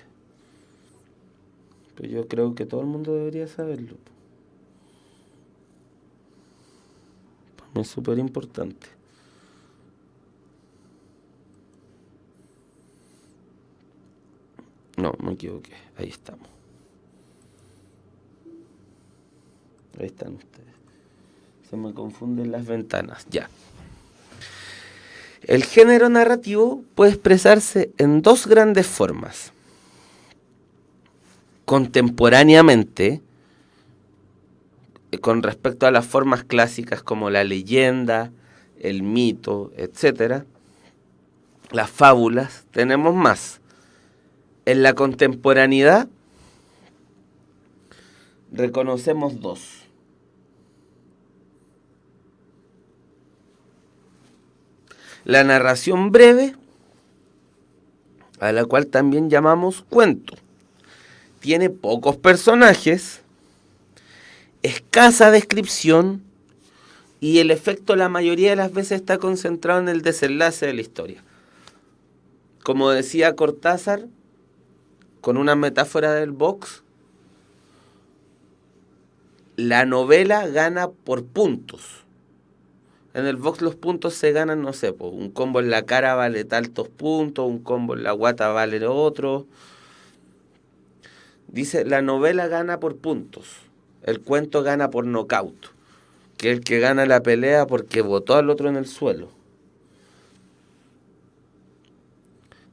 Pero yo creo que todo el mundo debería saberlo. Para mí es súper importante. No, me equivoqué. Ahí estamos. Ahí están ustedes. Se me confunden las ventanas. Ya. El género narrativo puede expresarse en dos grandes formas. Contemporáneamente, con respecto a las formas clásicas como la leyenda, el mito, etc., las fábulas, tenemos más. En la contemporaneidad reconocemos dos. La narración breve, a la cual también llamamos cuento, tiene pocos personajes, escasa descripción y el efecto la mayoría de las veces está concentrado en el desenlace de la historia. Como decía Cortázar, con una metáfora del box, la novela gana por puntos. En el box los puntos se ganan, no sé, pues, un combo en la cara vale tantos puntos, un combo en la guata vale otro. Dice, la novela gana por puntos, el cuento gana por nocaut, que es el que gana la pelea porque botó al otro en el suelo.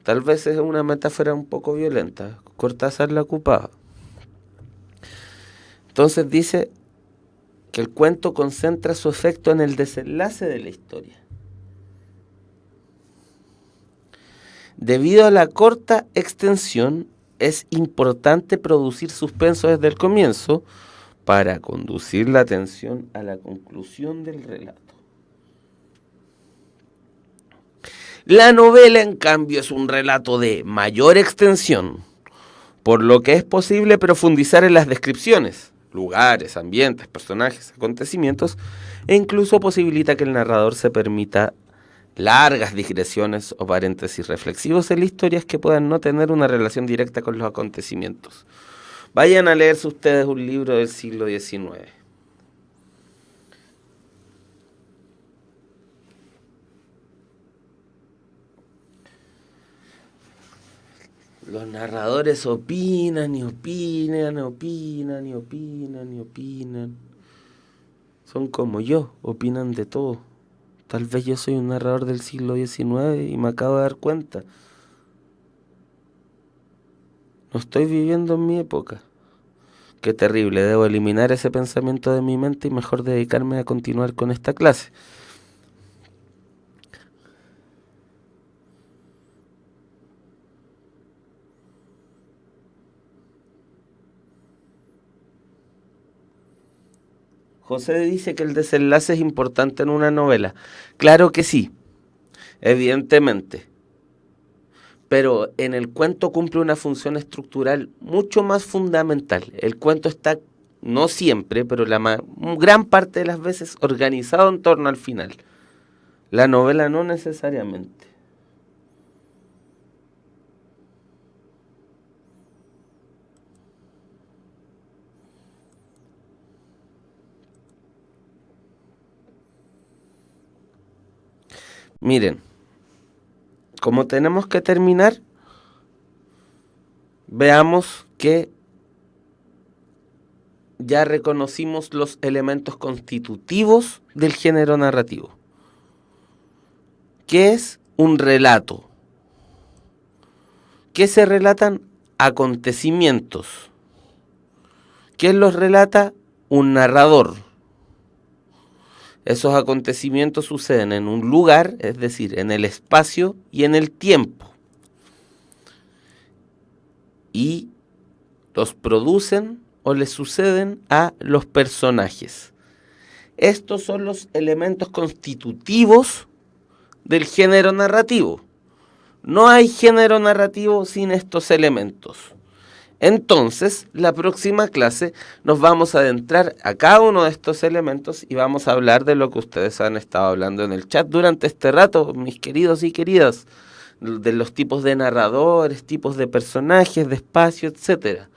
Tal vez es una metáfora un poco violenta, Cortázar la ocupaba. Entonces dice que el cuento concentra su efecto en el desenlace de la historia. Debido a la corta extensión, es importante producir suspenso desde el comienzo para conducir la atención a la conclusión del relato. La novela, en cambio, es un relato de mayor extensión, por lo que es posible profundizar en las descripciones, lugares, ambientes, personajes, acontecimientos, e incluso posibilita que el narrador se permita largas digresiones o paréntesis reflexivos en las historias que puedan no tener una relación directa con los acontecimientos. Vayan a leerse ustedes un libro del siglo XIX. Los narradores opinan y opinan, opinan y opinan y opinan. Son como yo, opinan de todo. Tal vez yo soy un narrador del siglo XIX y me acabo de dar cuenta. No estoy viviendo en mi época. Qué terrible, debo eliminar ese pensamiento de mi mente y mejor dedicarme a continuar con esta clase. José dice que el desenlace es importante en una novela. Claro que sí, evidentemente. Pero en el cuento cumple una función estructural mucho más fundamental. El cuento está, no siempre, pero gran parte de las veces organizado en torno al final. La novela no necesariamente. Miren, como tenemos que terminar, veamos que ya reconocimos los elementos constitutivos del género narrativo. ¿Qué es un relato? ¿Qué se relatan? Acontecimientos. ¿Quién los relata? Un narrador. Esos acontecimientos suceden en un lugar, es decir, en el espacio y en el tiempo. Y los producen o les suceden a los personajes. Estos son los elementos constitutivos del género narrativo. No hay género narrativo sin estos elementos. Entonces, la próxima clase nos vamos a adentrar a cada uno de estos elementos y vamos a hablar de lo que ustedes han estado hablando en el chat durante este rato, mis queridos y queridas, de los tipos de narradores, tipos de personajes, de espacio, etc.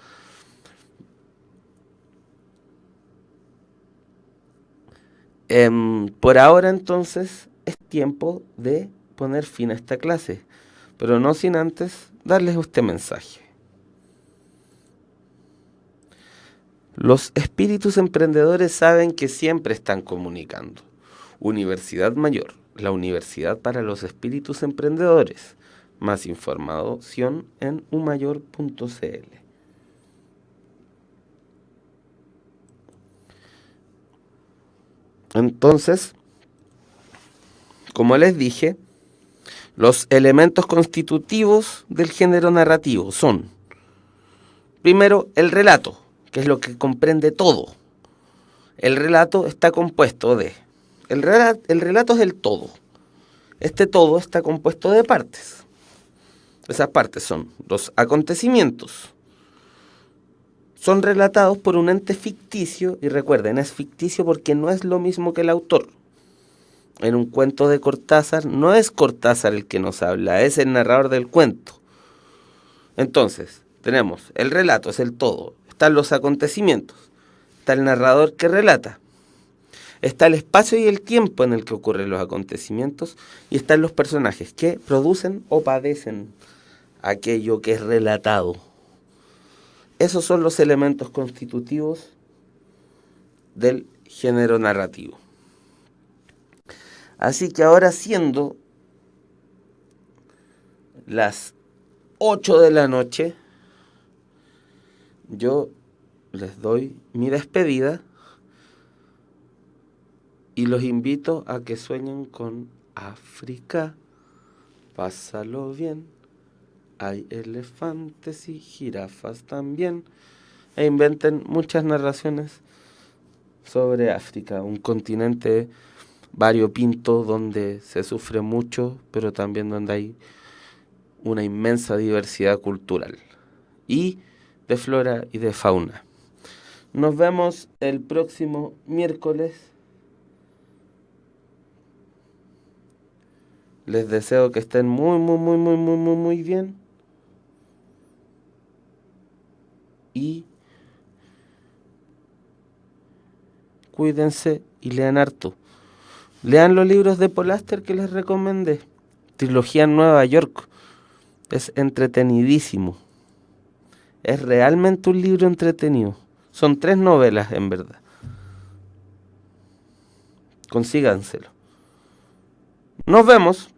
Por ahora entonces es tiempo de poner fin a esta clase, pero no sin antes darles este mensaje. Los espíritus emprendedores saben que siempre están comunicando. Universidad Mayor, la universidad para los espíritus emprendedores. Más información en umayor.cl. Entonces, como les dije, los elementos constitutivos del género narrativo son, primero, el relato, que es lo que comprende todo. El relato está compuesto de... El relato es el todo. Este todo está compuesto de partes. Esas partes son los acontecimientos. Son relatados por un ente ficticio, y recuerden, es ficticio porque no es lo mismo que el autor. En un cuento de Cortázar, no es Cortázar el que nos habla, es el narrador del cuento. Entonces, tenemos el relato, es el todo. Están los acontecimientos. Está el narrador que relata. Está el espacio y el tiempo en el que ocurren los acontecimientos. Y están los personajes que producen o padecen aquello que es relatado. Esos son los elementos constitutivos del género narrativo. Así que ahora, siendo las 8 de la noche, yo les doy mi despedida y los invito a que sueñen con África. Pásalo bien. Hay elefantes y jirafas también. E inventen muchas narraciones sobre África, un continente variopinto donde se sufre mucho, pero también donde hay una inmensa diversidad cultural y de flora y de fauna. Nos vemos el próximo miércoles. Les deseo que estén muy bien. Y cuídense y lean harto. Lean los libros de Paul Auster que les recomendé. Trilogía en Nueva York. Es entretenidísimo. Es realmente un libro entretenido. Son 3 novelas en verdad. Consíganselo. Nos vemos.